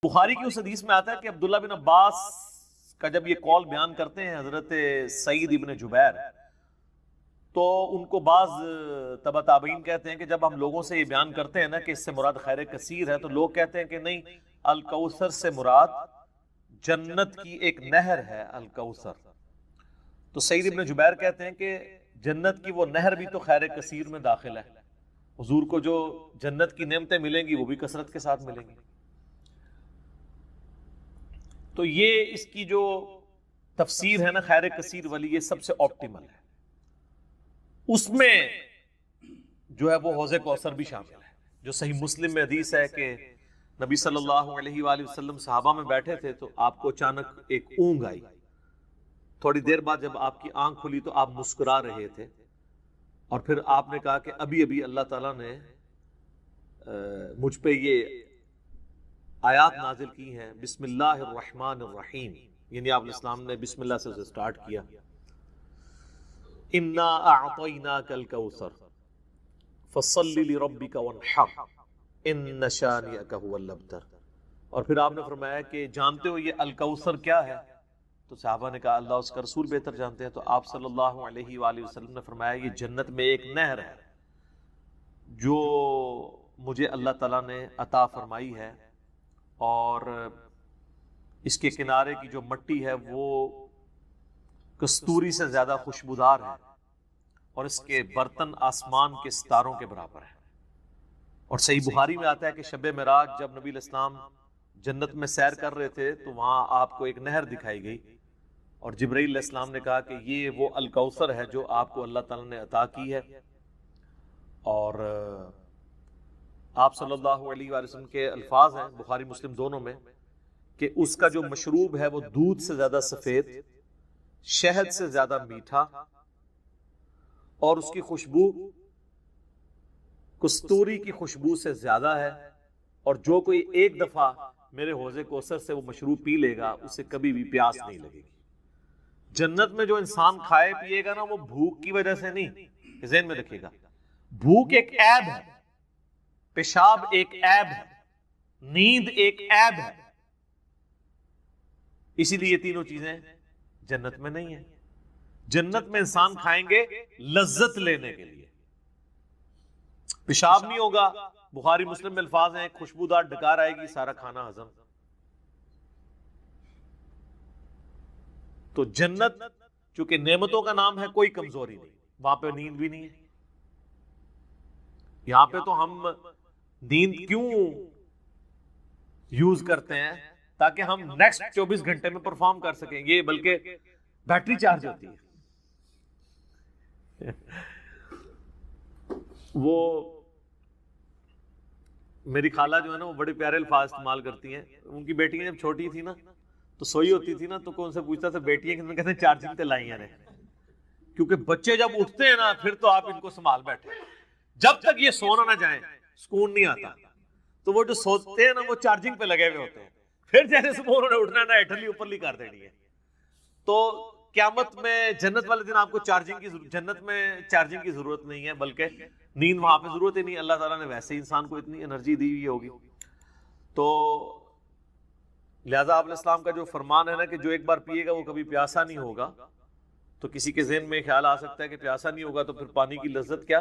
بخاری کی اس حدیث میں آتا ہے کہ عبداللہ بن عباس کا جب یہ قول بیان کرتے ہیں حضرت سعید ابن جبیر، تو ان کو بعض تبع تابعین کہتے ہیں کہ جب ہم لوگوں سے یہ بیان کرتے ہیں نا کہ اس سے مراد خیر کثیر ہے، تو لوگ کہتے ہیں کہ نہیں، الکوثر سے مراد جنت کی ایک نہر ہے الکوثر۔ تو سعید ابن جبیر کہتے ہیں کہ جنت کی وہ نہر بھی تو خیر کثیر میں داخل ہے، حضور کو جو جنت کی نعمتیں ملیں گی وہ بھی کثرت کے ساتھ ملیں گی۔ تو یہ اس کی جو تفسیر ہے نا خیر کثیر والی، یہ سب سے آپٹیمل ہے، اس میں جو ہے وہ حوض کوثر بھی شامل ہے۔ جو صحیح مسلم میں حدیث ہے کہ نبی صلی اللہ علیہ وآلہ وسلم صحابہ میں بیٹھے تھے تو آپ کو اچانک ایک اونگ آئی، تھوڑی دیر بعد جب آپ کی آنکھ کھلی تو آپ مسکرا رہے تھے، اور پھر آپ نے کہا کہ ابھی ابھی اللہ تعالیٰ نے مجھ پہ یہ آیات نازل کی ہیں، بسم اللہ الرحمن الرحیم، یعنی آپ الاسلام نے بسم اللہ سے اسے سٹارٹ کیا، انا اعطیناک الکوثر فصل لربک وانحر ان شانئک هو الابتر۔ اور پھر آپ نے فرمایا کہ جانتے ہو یہ الکوثر کیا ہے؟ تو صحابہ نے کہا اللہ اس کا رسول بہتر جانتے ہیں۔ تو آپ صلی اللہ علیہ وآلہ وسلم نے فرمایا یہ جنت میں ایک نہر ہے جو مجھے اللہ تعالیٰ نے عطا فرمائی ہے، اور اس کے کنارے کی جو مٹی ہے وہ کستوری سے زیادہ خوشبودار ہے، اور اس کے برتن آسمان کے ستاروں کے برابر ہیں۔ اور صحیح بخاری میں آتا ہے کہ شب معراج جب نبی علیہ السلام جنت میں سیر کر رہے تھے تو وہاں آپ کو ایک نہر دکھائی گئی، اور جبرائیل علیہ السلام نے کہا کہ یہ وہ الکوثر ہے جو آپ کو اللہ تعالیٰ نے عطا کی ہے۔ اور آپ صلی اللہ علیہ وآلہ وسلم کے الفاظ ہیں بخاری مسلم دونوں میں کہ اس کا جو مشروب ہے وہ دودھ سے زیادہ سفید، شہد سے زیادہ میٹھا، اور اس کی خوشبو کستوری کی خوشبو سے زیادہ ہے، اور جو کوئی ایک دفعہ میرے حوض کوثر سے وہ مشروب پی لے گا اسے کبھی بھی پیاس نہیں لگے گی۔ جنت میں جو انسان کھائے پیے گا نا وہ بھوک کی وجہ سے نہیں، ذہن میں رکھیے گا، بھوک ایک عیب ہے، پیشاب ایک عیب ہے، نیند ایک عیب ہے، اسی لیے یہ تینوں چیزیں جنت میں نہیں ہیں۔ جنت میں انسان کھائیں گے لذت لینے کے لیے، پیشاب نہیں ہوگا، بخاری مسلم میں الفاظ ہیں خوشبودار ڈکار آئے گی، سارا کھانا ہضم۔ تو جنت چونکہ نعمتوں کا نام ہے، کوئی کمزوری نہیں، وہاں پہ نیند بھی نہیں ہے۔ یہاں پہ تو ہم نیند کیوں یوز کرتے ہیں؟ تاکہ ہم نیکسٹ 24 گھنٹے میں پرفارم کر سکیں گے، بلکہ بیٹری چارج ہوتی ہے۔ وہ میری خالہ جو ہے نا وہ بڑے پیارے الفاظ استعمال کرتی ہیں، ان کی بیٹی جب چھوٹی تھی نا تو سوئی ہوتی تھی نا تو کون سے پوچھتا تھا بیٹی ہے کہ کہتے ہیں چارجنگ تے لائی ہیں، کیونکہ بچے جب اٹھتے ہیں نا پھر تو آپ ان کو سنبھال بیٹھے، جب تک یہ سونا نہ جائیں سکون نہیں آتا۔ تو وہ جو سوتے ہیں نا وہ چارجنگ پہ لگے ہوئے ہوتے ہیں، پھر جیسے صبح انہوں نے اٹھنا نا ایٹھلی اوپرلی کر دینی ہے۔ تو قیامت میں جنت والے دن آپ کو جنت میں چارجنگ کی ضرورت نہیں ہے، بلکہ نیند وہاں پہ ضرورت ہی نہیں، اللہ تعالیٰ نے ویسے ہی انسان کو اتنی انرجی دی ہوئی ہوگی۔ تو لہذا آپ علیہ السلام کا جو فرمان ہے نا کہ جو ایک بار پیے گا وہ کبھی پیاسا نہیں ہوگا، تو کسی کے ذہن میں خیال آ سکتا ہے کہ پیاسا نہیں ہوگا تو پھر پانی کی لذت کیا؟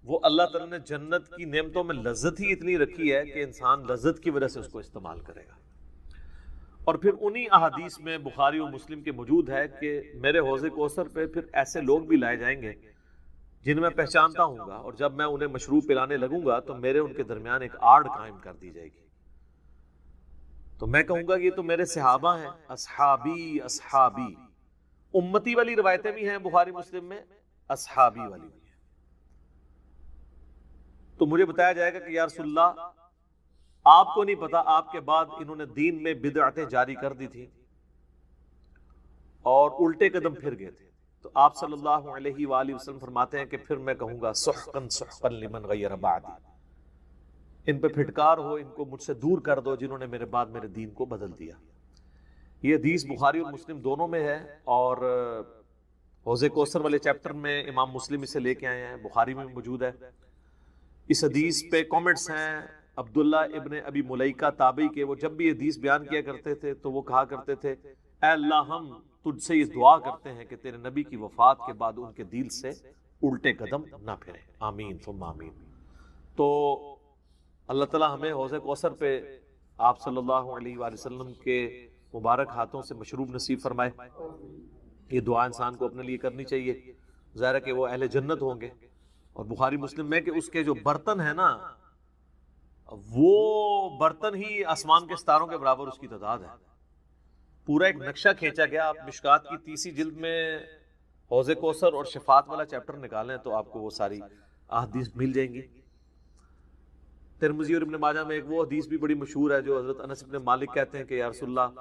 وہ اللہ تعالیٰ نے جنت کی نعمتوں میں لذت ہی اتنی رکھی ہے کہ انسان لذت کی وجہ سے اس کو استعمال کرے گا۔ اور پھر انہی احادیث میں بخاری و مسلم کے موجود ہے کہ میرے حوض کوثر پہ پھر ایسے لوگ بھی لائے جائیں گے جن میں پہچانتا ہوں گا، اور جب میں انہیں مشروب پلانے لگوں گا تو میرے ان کے درمیان ایک آڑ قائم کر دی جائے گی، تو میں کہوں گا کہ یہ تو میرے صحابہ ہیں، اصحابی اصحابی۔ امتی والی روایتیں بھی ہیں بخاری مسلم میں، اصحابی والی بھی ہیں۔ تو مجھے بتایا جائے گا کہ یا رسول اللہ آپ کو نہیں پتا آپ کے بعد انہوں نے دین میں بدعتیں جاری کر دی تھی اور الٹے قدم پھر گئے تھے، تو آپ صلی اللہ علیہ وآلہ وسلم فرماتے ہیں کہ پھر میں کہوں گا سحقا سحقا لمن غیر بعدی، ان پہ پھٹکار ہو، ان کو مجھ سے دور کر دو جنہوں نے میرے بعد میرے دین کو بدل دیا۔ یہ حدیث بخاری اور مسلم دونوں میں ہے، اور حوض کوثر والے چیپٹر میں امام مسلم اسے لے کے آئے ہیں، بخاری میں موجود ہے۔ اس حدیث پہ کامنٹس ہیں عبداللہ ابن ابی ملیکہ تابعی کے، وہ جب بھی حدیث بیان کیا کرتے تھے تو وہ کہا کرتے تھے اے اللہ ہم تجھ سے یہ دعا کرتے ہیں کہ تیرے نبی کی وفات کے بعد ان کے دل سے الٹے قدم نہ پھرے، آمین ثم آمین۔ تو اللہ تعالیٰ ہمیں حوض کوثر پہ آپ صلی اللہ علیہ وآلہ وسلم کے مبارک ہاتھوں سے مشروب نصیب فرمائے۔ یہ دعا انسان کو اپنے لیے کرنی چاہیے، ظاہر ہے کہ وہ اہل جنت ہوں گے۔ اور بخاری مسلم میں کہ اس کے جو برتن ہیں نا، وہ برتن ہی آسمان کے ستاروں کے برابر اس کی تعداد ہے۔ پورا ایک نقشہ کھینچا گیا۔ آپ مشکات کی 30 جلد میں حوض کوثر اور شفاعت والا چیپٹر نکالیں تو آپ کو وہ ساری احادیث مل جائیں گی۔ ترمذی اور ابن ماجہ میں ایک وہ حدیث بھی بڑی مشہور ہے جو حضرت انس بن مالک کہتے ہیں کہ یا رسول اللہ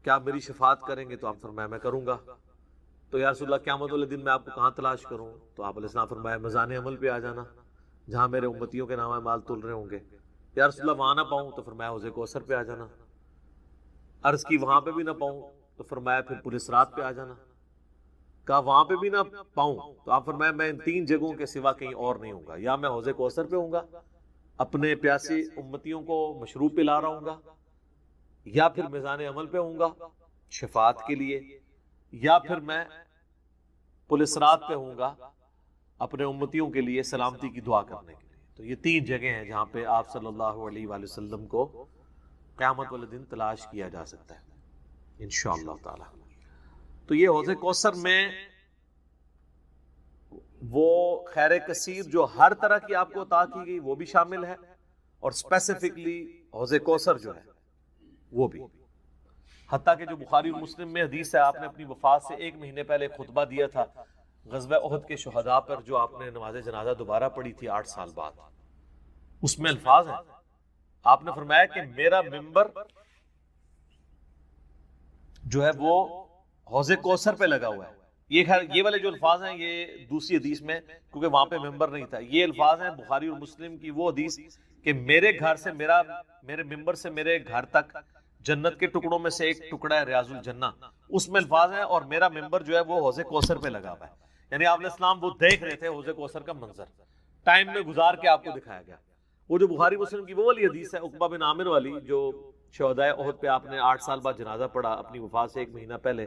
کیا میری شفاعت کریں گے؟ تو آپ فرمایا میں کروں گا۔ تو یا رسول اللہ قیامت والے دن میں آپ کو کہاں تلاش کروں؟ تو آپ علیہ السلام فرمایا میزان عمل پہ آ جانا جہاں میرے امتیوں کے نام اعمال تل رہے ہوں گے۔ یا رسول اللہ وہاں نہ پاؤں تو فرمایا حوض کوثر پہ آ جانا۔ عرض کی وہاں پہ بھی نہ پاؤں تو فرمایا پھر پولیس رات پہ آ جانا۔ کہا وہاں پہ بھی نہ پاؤں تو آپ فرمایا میں ان 3 جگہوں کے سوا کہیں اور نہیں ہوں گا، یا میں حوض کوثر پہ ہوں گا اپنے پیاسی امتیوں کو مشروب پلا رہا ہوں گا، یا پھر میزان عمل پہ ہوں گا شفاعت کے لیے، یا پھر میں پولیس رات پہ ہوں گا اپنے امتیوں کے لیے سلامتی کی دعا کرنے کے لیے۔ تو یہ 3 جگہیں ہیں جہاں پہ آپ صلی اللہ علیہ وآلہ وسلم کو قیامت والے دن تلاش کیا جا سکتا ہے انشاءاللہ تعالی۔ تو یہ حوض کوثر میں وہ خیر کثیر جو ہر طرح کی آپ کو عطا کی گئی وہ بھی شامل ہے، اور اسپیسیفکلی حوض کوثر جو ہے وہ بھی، حتیٰ کہ جو بخاری اور مسلم میں حدیث ہے، آپ نے اپنی وفات سے 1 مہینے پہلے خطبہ دیا تھا غزوہ احد کے شہداء پر، جو آپ نے نماز جنازہ دوبارہ پڑھی تھی 8 سال بعد۔ اس میں الفاظ ہیں، آپ نے فرمایا کہ میرا ممبر جو ہے وہ حوض کوثر پہ لگا ہوا ہے۔ یہ والے جو الفاظ ہیں یہ دوسری حدیث میں، کیونکہ وہاں پہ ممبر نہیں تھا، یہ الفاظ ہیں بخاری اور مسلم کی وہ حدیث کہ میرے گھر سے میرے ممبر سے میرے گھر تک جنت کے ٹکڑوں میں سے ایک ٹکڑا ہے ریاض الجنہ، اس میں الفاظ ہیں اور میرا ممبر جو ہے وہ حوض کوثر پہ لگا ہوا ہے۔ یعنی آپ علیہ السلام وہ دیکھ رہے تھے حوض کوثر کا منظر، ٹائم میں گزار کے آپ کو دکھایا گیا۔ وہ جو بخاری مسلم کی وہ والی حدیث ہے عقبہ بن عامر والی، جو شہدائے احد پہ آپ نے 8 سال بعد جنازہ پڑھا اپنی وفات سے 1 مہینہ پہلے،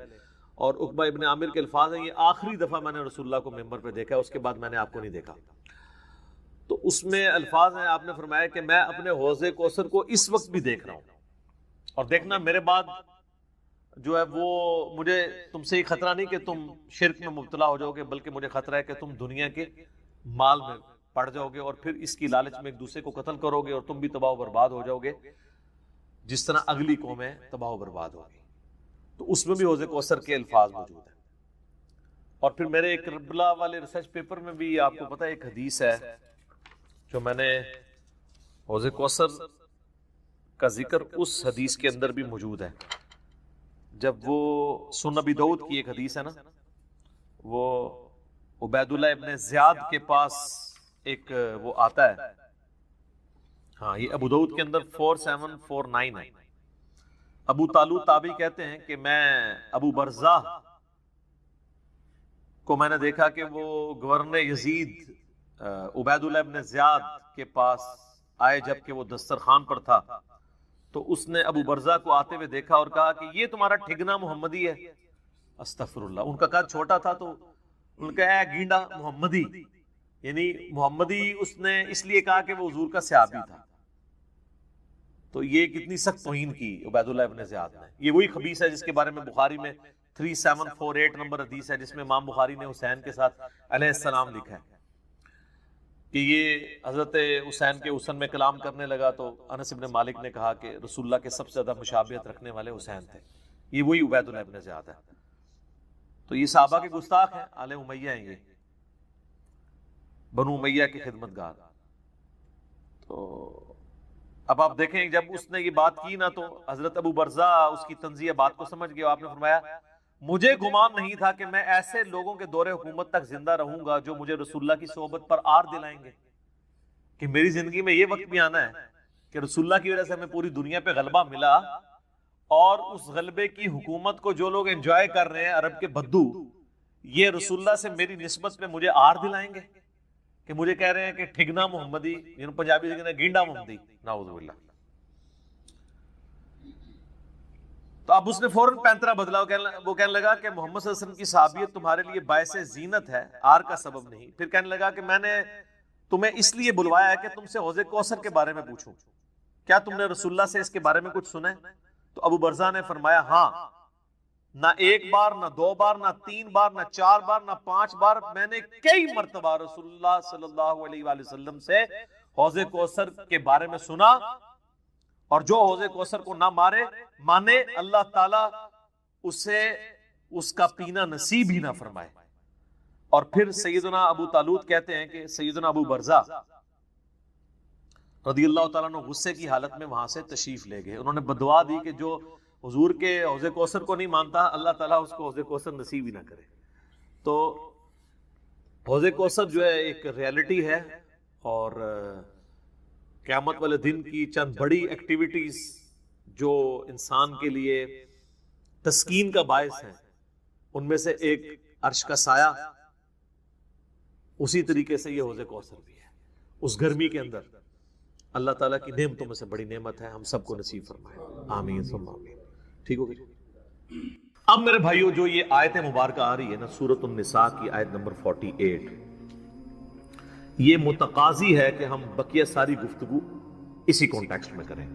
اور عقبہ ابن عامر کے الفاظ ہیں یہ آخری دفعہ میں نے رسول اللہ کو ممبر پہ دیکھا، اس کے بعد میں نے آپ کو نہیں دیکھا۔ تو اس میں الفاظ ہیں، آپ نے فرمایا کہ میں اپنے حوض کوثر کو اس وقت بھی دیکھ رہا ہوں، اور دیکھنا میرے بعد جو ہے وہ مجھے تم سے یہ خطرہ نہیں کہ تم شرک میں مبتلا ہو جاؤ گے، بلکہ مجھے خطرہ ہے کہ تم دنیا کے مال میں پڑ جاؤ گے اور پھر اس کی لالچ میں ایک دوسرے کو قتل کرو گے اور تم بھی تباہ و برباد ہو جاؤ گے جس طرح اگلی قومیں تباہ و برباد ہوگی۔ تو اس میں بھی حوض کوثر کے الفاظ موجود ہیں۔ اور پھر میرے ایک کربلا والے ریسرچ پیپر میں بھی آپ کو پتہ ہے ایک حدیث ہے جو میں نے حوض کوثر کا ذکر اس حدیث کے اندر بھی موجود ہے۔ جب وہ سنن ابی داؤد کی ایک حدیث ہے نا، وہ عبید اللہ ابن زیاد کے پاس ایک وہ آتا ہے، ہاں یہ ابو داؤد کے اندر 4749 ہے۔ ابو طالوت تابعی کہتے ہیں کہ میں ابو برزہ کو میں نے دیکھا کہ وہ گورنر یزید عبید اللہ ابن زیاد کے پاس آئے جب کہ وہ دسترخوان پر تھا، تو اس نے ابو برزہ کو آتے ہوئے دیکھا اور کہا کہ یہ تمہارا ٹھگنا محمدی ہے۔ استغفر اللہ۔ ان کا قد چھوٹا تھا تو ان کا اے گینڈا محمدی، یعنی محمدی اس نے اس لیے کہا کہ وہ حضور کا صحابی تھا۔ تو یہ کتنی سخت توہین کی عبید اللہ ابن زیاد نے۔ یہ وہی خبیث ہے جس کے بارے میں بخاری میں 3748 نمبر حدیث ہے، جس میں امام بخاری نے حسین کے ساتھ علیہ السلام لکھا ہے کہ یہ حضرت حسین کے حسن میں کلام کرنے لگا تو انس بن مالک نے کہا کہ رسول اللہ کے سب سے زیادہ مشابہت رکھنے والے حسین تھے۔ یہ وہی عبید اللہ ابن زیاد ہے۔ تو یہ صحابہ کے گستاخ ہیں، آل امیہ ہیں، یہ بنو امیہ کے خدمت گار۔ تو اب آپ دیکھیں جب اس نے یہ بات کی نا تو حضرت ابو برزہ اس کی تنزیہ بات کو سمجھ گیا۔ آپ نے فرمایا مجھے گمان نہیں تھا کہ میں ایسے لوگوں کے دور حکومت تک زندہ رہوں گا جو مجھے رسول اللہ کی صحبت پر آر دلائیں گے، کہ میری زندگی میں یہ وقت بھی آنا ہے کہ رسول اللہ کی وجہ سے ہمیں پوری دنیا پہ غلبہ ملا، اور اس غلبے کی حکومت کو جو لوگ انجوائے کر رہے ہیں عرب کے بدو، یہ رسول اللہ سے میری نسبت پہ مجھے آر دلائیں گے کہ مجھے کہہ رہے ہیں کہ ٹھگنا محمدی، یعنی پنجابی سے کہنا گینڈا محمدی، نعوذ باللہ. تو اب اس نے فوراً پینترا بدلا، وہ کہنے لگا کہ محمد صلی اللہ علیہ وسلم کی صحابیت تمہارے لیے باعث زینت ہے، آر کا سبب نہیں. پھر کہنے لگا کہ میں نے تمہیں اس لیے بلوایا ہے کہ تم سے حوض کوثر کے بارے میں پوچھوں، کیا تم نے رسول اللہ سے اس کے بارے میں کچھ سنا ہے؟ تو ابو برزہ نے فرمایا ہاں، نہ ایک بار، نہ دو بار، نہ تین بار، نہ چار بار، نہ 5 بار، میں نے کئی مرتبہ رسول اللہ صلی اللہ علیہ وآلہ وسلم سے حوض کوثر کے بارے میں سنا، اور جو حوض کوثر کو نہ مانے اللہ تعالیٰ اسے اس کا پینا نصیب ہی نہ فرمائے. اور پھر سیدنا ابو طالوت کہتے ہیں کہ سیدنا ابو برزہ رضی اللہ تعالیٰ عنہ غصے کی حالت میں وہاں سے تشریف لے گئے. انہوں نے بدعا دی کہ جو حضور کے حوض کوثر کو نہیں مانتا اللہ تعالیٰ اس کو حوض کوثر نصیب ہی نہ کرے. تو حوض کوثر جو ہے ایک ریالٹی ہے، اور قیامت والے دن کی چند بڑی ایکٹیویٹیز جو انسان کے لیے تسکین کا باعث ہیں، ان میں سے ایک عرش کا سایہ، اسی طریقے سے یہ حوض کوثر بھی ہے. اس گرمی کے اندر اللہ تعالیٰ کی نعمتوں میں سے بڑی نعمت ہے، ہم سب کو نصیب فرمائے، آمین ثم آمین. ٹھیک ہو گئی؟ اب میرے بھائیو جو یہ آیت مبارکہ آ رہی ہے نا، سورۃ النساء کی آیت نمبر 48، یہ متقاضی ہے کہ ہم بقیہ ساری گفتگو اسی کانٹیکسٹ میں کریں.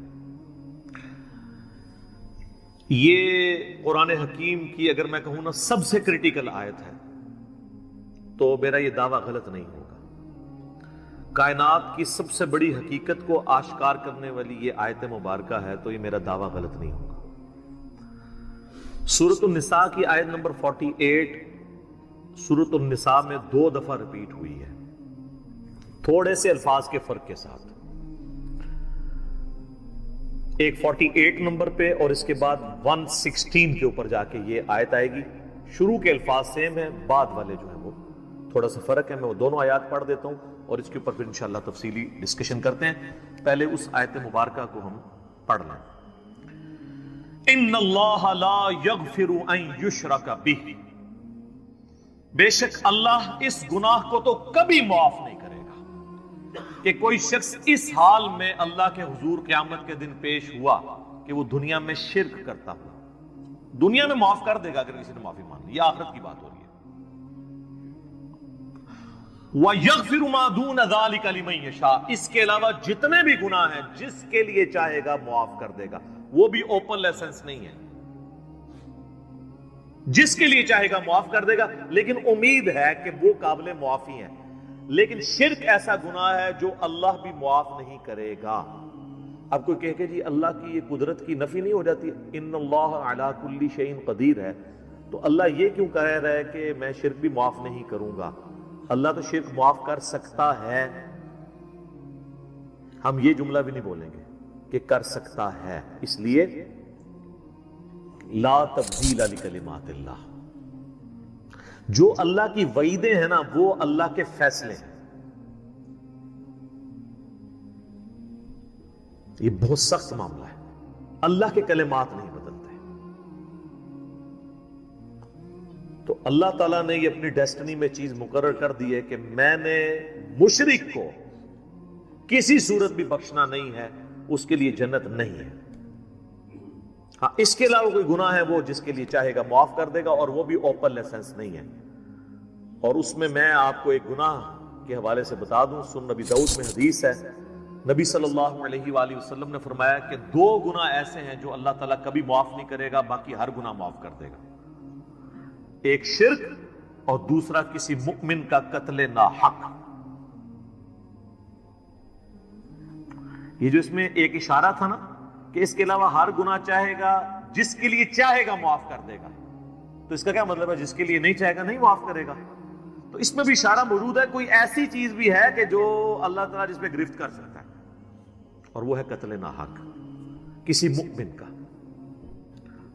یہ قرآن حکیم کی اگر میں کہوں نا سب سے کریٹیکل آیت ہے، تو میرا یہ دعویٰ غلط نہیں ہوگا. کائنات کی سب سے بڑی حقیقت کو آشکار کرنے والی یہ آیت مبارکہ ہے، تو یہ میرا دعویٰ غلط نہیں ہوگا. سورۃ النساء کی آیت نمبر 48 سورۃ النساء میں 2 دفعہ ریپیٹ ہوئی ہے، تھوڑے سے الفاظ کے فرق کے ساتھ. ایک 48 نمبر پہ اور اس کے بعد 116 کے اوپر جا کے یہ آیت آئے گی. شروع کے الفاظ سیم ہیں، بعد والے جو ہیں وہ تھوڑا سا فرق ہے. میں وہ دونوں آیات پڑھ دیتا ہوں اور اس کے اوپر پھر انشاءاللہ تفصیلی ڈسکشن کرتے ہیں. پہلے اس آیت مبارکہ کو ہم پڑھ لیں. ان اللہ لا یغفر ان یشرک بہ، بے شک اللہ اس گناہ کو تو کبھی معاف نہیں کرے گا کہ کوئی شخص اس حال میں اللہ کے حضور قیامت کے دن پیش ہوا کہ وہ دنیا میں شرک کرتا ہوا. دنیا میں معاف کر دے گا اگر کسی نے معافی مان لی، یہ آخرت کی بات ہو رہی ہے. وَيَغْفِرُ مَا دُونَ ذَلِكَ لِمَن يَشَاءُ، اس کے علاوہ جتنے بھی گناہ ہیں جس کے لیے چاہے گا معاف کر دے گا. وہ بھی اوپن لائسنس نہیں ہے، جس کے لیے چاہے گا معاف کر دے گا، لیکن امید ہے کہ وہ قابل معافی ہیں. لیکن شرک ایسا گناہ ہے جو اللہ بھی معاف نہیں کرے گا. اب کوئی کہے کہ جی اللہ کی یہ قدرت کی نفی نہیں ہو جاتی، ان اللہ علی کل شیء قدیر ہے، تو اللہ یہ کیوں کہہ رہا ہے کہ میں شرک بھی معاف نہیں کروں گا؟ اللہ تو شرک معاف کر سکتا ہے، ہم یہ جملہ بھی نہیں بولیں گے کہ کر سکتا ہے. اس لیے لا تبدیل لکلمات اللہ، جو اللہ کی وعیدیں ہیں نا وہ اللہ کے فیصلے ہیں. یہ بہت سخت معاملہ ہے، اللہ کے کلمات نہیں بدلتے. تو اللہ تعالیٰ نے یہ اپنی ڈیسٹنی میں چیز مقرر کر دی ہے کہ میں نے مشرک کو کسی صورت بھی بخشنا نہیں ہے، اس کے لیے جنت نہیں ہے. ہاں اس کے علاوہ کوئی گناہ ہے وہ جس کے لیے چاہے گا معاف کر دے گا، اور وہ بھی اوپن لائسنس نہیں ہے. اور اس میں آپ کو ایک گناہ کے حوالے سے بتا دوں، سن نبی داؤد میں حدیث ہے، نبی صلی اللہ علیہ وآلہ وسلم نے فرمایا کہ 2 گناہ ایسے ہیں جو اللہ تعالیٰ کبھی معاف نہیں کرے گا، باقی ہر گناہ معاف کر دے گا. ایک شرک اور دوسرا کسی مؤمن کا قتل ناحق. یہ جو اس میں ایک اشارہ تھا نا کہ اس کے علاوہ ہر گناہ چاہے گا، جس کے لیے چاہے گا معاف کر دے گا، تو اس کا کیا مطلب ہے؟ جس کے لیے نہیں چاہے گا نہیں معاف کرے گا. تو اس میں بھی اشارہ موجود ہے، کوئی ایسی چیز بھی ہے کہ جو اللہ تعالیٰ جس پہ گرفت کر سکتا ہے، اور وہ ہے قتل ناحق کسی مؤمن کا.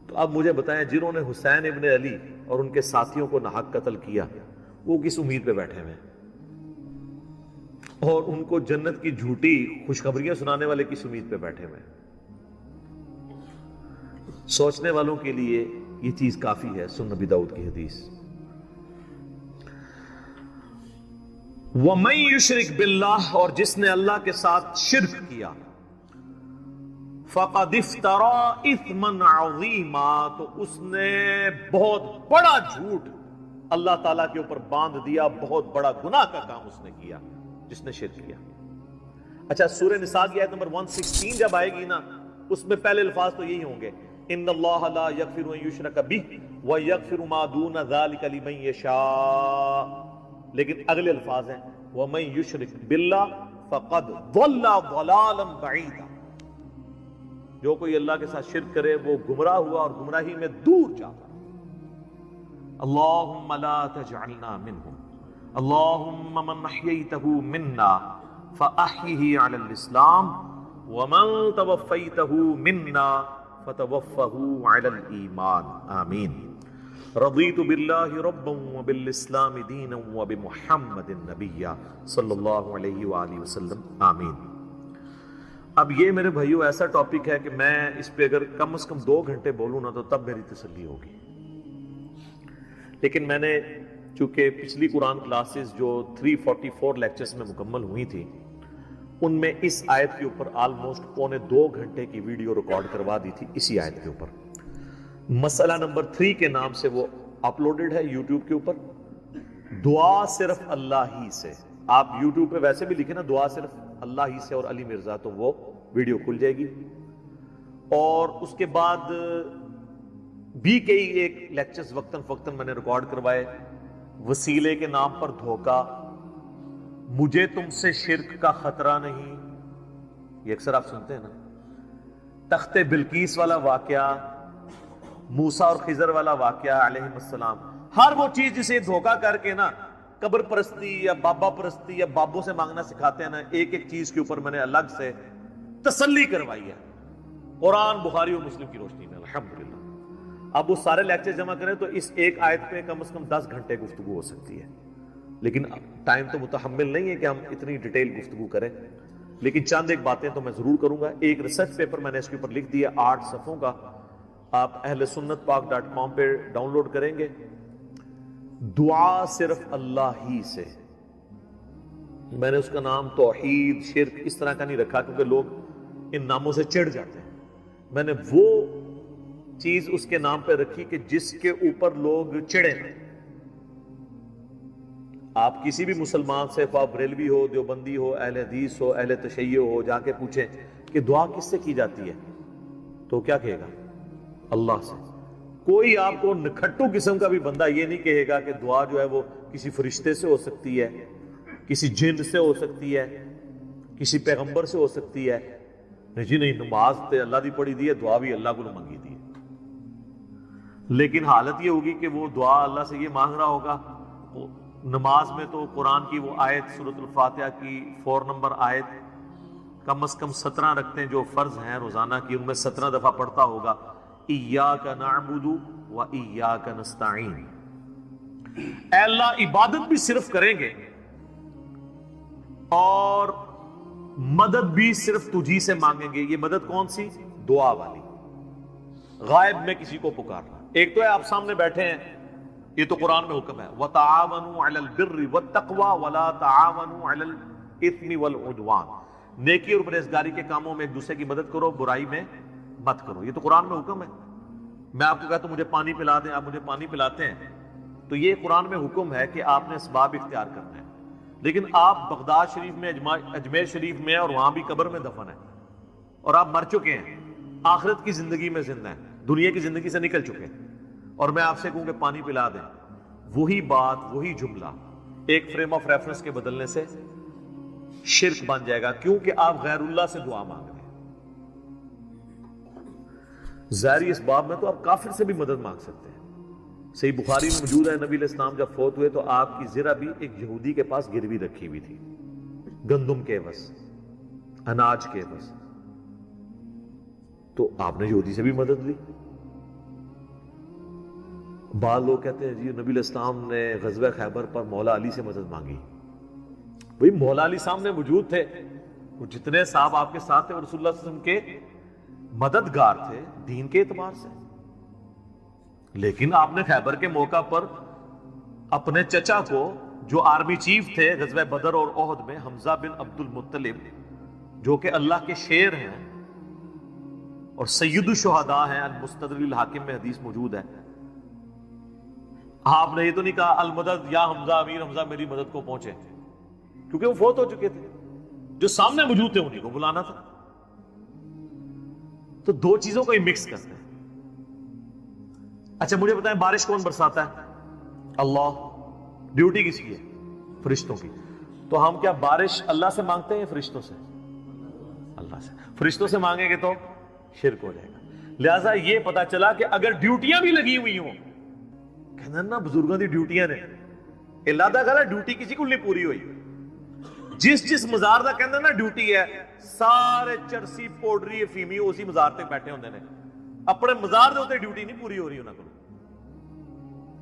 تو اب مجھے بتائیں، جنہوں نے حسین ابن علی اور ان کے ساتھیوں کو ناحق قتل کیا، وہ کس امید پہ بیٹھے ہوئے، اور ان کو جنت کی جھوٹی خوشخبریاں سنانے والے کس امید پہ بیٹھے ہوئے؟ سوچنے والوں کے لیے یہ چیز کافی ہے. سن نبی داؤد کی حدیث. وَمَن يُشْرِكْ بِاللَّهِ، اور جس نے اللہ کے ساتھ شرک کیا، فَقَدِ افْتَرَىٰ إِثْمًا عَظِيمًا، تو اس نے بہت بڑا جھوٹ اللہ تعالیٰ کے اوپر باندھ دیا، بہت بڑا گناہ کا کام اس نے کیا جس نے شرک کیا۔ اچھا، سورہ نساء کی آیت نمبر 116 جب آئے گی نا، اس میں پہلے الفاظ تو یہی ہوں گے، ان اللہ لا یغفر ان یشرک بہ ویغفر ما دون ذلک لمن یشاء، لیکن اگلے الفاظ ہیں ومن یشرک باللہ فقد ضل ضلالا بعیدا، جو کوئی اللہ کے ساتھ شرک کرے وہ گمراہ ہوا اور گمراہی میں دور جا پڑا۔ اللہم لا تجعلنا منہم، اللہم من احییتہ منا فاحیہ علی الاسلام ومن توفیتہ منا فتوفہ علی الایمان، آمین۔ رضیت باللہ ربا وبالاسلام دینا وبمحمد نبیا صلی اللہ علیہ وآلہ وسلم، آمین۔ اب یہ میرے بھائیو ایسا ٹاپک ہے کہ میں اس پہ اگر کم از کم 2 گھنٹے بولوں نا تو تب میری تسلی ہوگی، لیکن میں نے چونکہ پچھلی قرآن کلاسز جو 344 لیکچرز میں مکمل ہوئی تھی، ان میں اس آیت کے اوپر آلموسٹ 1.25 گھنٹے کی ویڈیو ریکارڈ کروا دی تھی اسی آیت کے اوپر۔ مسئلہ نمبر 3 کے نام سے وہ اپلوڈڈ ہے یوٹیوب کے اوپر، دعا صرف اللہ ہی سے۔ آپ یوٹیوب پہ ویسے بھی لکھیں نا دعا صرف اللہ ہی سے اور علی مرزا، تو وہ ویڈیو کھل جائے گی۔ اور اس کے بعد بھی کئی ایک لیکچرز وقتاً فوقتاً میں نے ریکارڈ کروائے، وسیلے کے نام پر دھوکہ، مجھے تم سے شرک کا خطرہ نہیں، یہ اکثر آپ سنتے ہیں نا، تخت بلقیس والا واقعہ، موسیٰ اور خضر والا واقعہ علیہ السلام، ہر وہ چیز جسے دھوکہ کر کے نا قبر پرستی یا بابا پرستی یا بابوں سے مانگنا سکھاتے ہیں نا، ایک ایک چیز کے اوپر میں نے الگ سے تسلی کروائی ہے قرآن، بخاری اور مسلم کی روشنی میں، الحمدللہ۔ اب وہ سارے لیکچر جمع کریں تو اس ایک آیت پہ کم از کم 10 گھنٹے گفتگو ہو سکتی ہے، لیکن ٹائم تو متحمل نہیں ہے کہ ہم اتنی ڈیٹیل گفتگو کریں، لیکن چند ایک باتیں تو میں ضرور کروں گا۔ ایک ریسرچ پیپر میں نے اس کے اوپر لکھ دیا 8 صفحوں کا، آپ اہل سنت پاک.com پہ ڈاؤن لوڈ کریں گے۔ دعا صرف اللہ ہی سے، میں نے اس کا نام توحید، شرک اس طرح کا نہیں رکھا کیونکہ لوگ ان ناموں سے چڑھ جاتے ہیں، میں نے وہ چیز اس کے نام پہ رکھی کہ جس کے اوپر لوگ چڑھے ہیں۔ آپ کسی بھی مسلمان سے، خواہ بریلوی ہو، دیوبندی ہو، اہل حدیث ہو، اہل تشیع ہو، جا کے پوچھیں کہ دعا کس سے کی جاتی ہے تو کیا کہے گا؟ اللہ سے۔ کوئی آپ کو نکھٹو قسم کا بھی بندہ یہ نہیں کہے گا کہ دعا جو ہے وہ کسی فرشتے سے ہو سکتی ہے، کسی جن سے ہو سکتی ہے، کسی پیغمبر سے ہو سکتی ہے۔ نہیں جی نہیں، نماز تے اللہ دی پڑھی دی ہے، دعا بھی اللہ کو منگی دی ہے، لیکن حالت یہ ہوگی کہ وہ دعا اللہ سے یہ مانگ رہا ہوگا، نماز میں تو قرآن کی وہ آیت سورۃ الفاتحہ کی 4 نمبر آیت کم از کم 17 رکھتے ہیں جو فرض ہیں روزانہ کی، ان میں 17 دفعہ پڑھتا ہوگا ایاک نعبد و ایاک نستعین، اے اللہ عبادت بھی صرف کریں گے اور مدد بھی صرف تجھی سے مانگیں گے۔ یہ مدد کون سی؟ دعا والی، غائب میں کسی کو پکارنا۔ ایک تو ہے آپ سامنے بیٹھے ہیں، یہ تو قرآن میں حکم ہے وَتَعَاوَنُوا عَلَى الْبِرِّ وَالتَّقْوَى وَلَا تَعَاوَنُوا عَلَى الْإِثْمِ وَالْعُدْوَانِ، نیکی اور پرہیزگاری کے کاموں میں ایک دوسرے کی مدد کرو، برائی میں مت کرو، یہ تو قرآن میں حکم ہے۔ میں آپ کو کہتا ہوں مجھے پانی پلا دیں، آپ مجھے پانی پلاتے ہیں، تو یہ قرآن میں حکم ہے کہ آپ نے اسباب اختیار کرنا ہے، لیکن آپ بغداد شریف میں، اجمیر شریف میں، اور وہاں بھی قبر میں دفن ہیں، اور آپ مر چکے ہیں، آخرت کی زندگی میں زندہ ہیں، دنیا کی زندگی سے نکل چکے ہیں، اور میں آپ سے کہوں کہ پانی پلا دیں، وہی بات، وہی جملہ ایک فریم آف ریفرنس کے بدلنے سے شرک بن جائے گا، کیونکہ آپ غیر اللہ سے دعا مانگ رہے ہیں۔ ظاہری اس باب میں تو آپ کافر سے بھی مدد مانگ سکتے ہیں۔ صحیح بخاری میں موجود ہے، نبی علیہ السلام جب فوت ہوئے تو آپ کی زرہ بھی ایک یہودی کے پاس گروی رکھی ہوئی تھی، گندم کے عوض، اناج کے عوض، تو آپ نے یہودی سے بھی مدد لی۔ بعض لوگ کہتے ہیں جی نبی علیہ السلام نے غزوہ خیبر پر مولا علی سے مدد مانگی، بھئی مولا علی سامنے موجود تھے، وہ جتنے صاحب آپ کے ساتھ تھے وہ رسول اللہ صلی اللہ علیہ وسلم کے مددگار تھے دین کے اعتبار سے، لیکن آپ نے خیبر کے موقع پر اپنے چچا کو جو آرمی چیف تھے غزوہ بدر اور احد میں، حمزہ بن عبد المطلب، جو کہ اللہ کے شیر ہیں اور سید الشہداء ہیں، المستدرک الحاکم میں حدیث موجود ہے. آپ نے یہ تو نہیں کہا المدد یا حمزہ، امیر حمزہ میری مدد کو پہنچے، کیونکہ وہ فوت ہو چکے تھے. جو سامنے موجود تھے انہیں کو بلانا تھا. تو دو چیزوں کو ہی مکس کرتے ہیں. اچھا مجھے بتائیں بارش کون برساتا ہے؟ اللہ. ڈیوٹی کس کی ہے؟ فرشتوں کی. تو ہم کیا بارش اللہ سے مانگتے ہیں یا فرشتوں سے؟ اللہ سے. فرشتوں سے مانگیں گے تو شرک ہو جائے گا. لہذا یہ پتا چلا کہ اگر ڈیوٹیاں بھی لگی ہوئی ہوں، کہنا نا بزرگوں کی ڈیوٹیاں نے، اللہ دا کہا ڈیوٹی کسی کو نہیں پوری ہوئی. جس مزار دا کہنا نا ڈیوٹی ہے، سارے چرسی پوڈری فیمی اسی مزار تے بیٹھے ہوندے نے، اپنے مزار دے ہوتے ڈیوٹی نہیں پوری ہو رہی انہاں کو.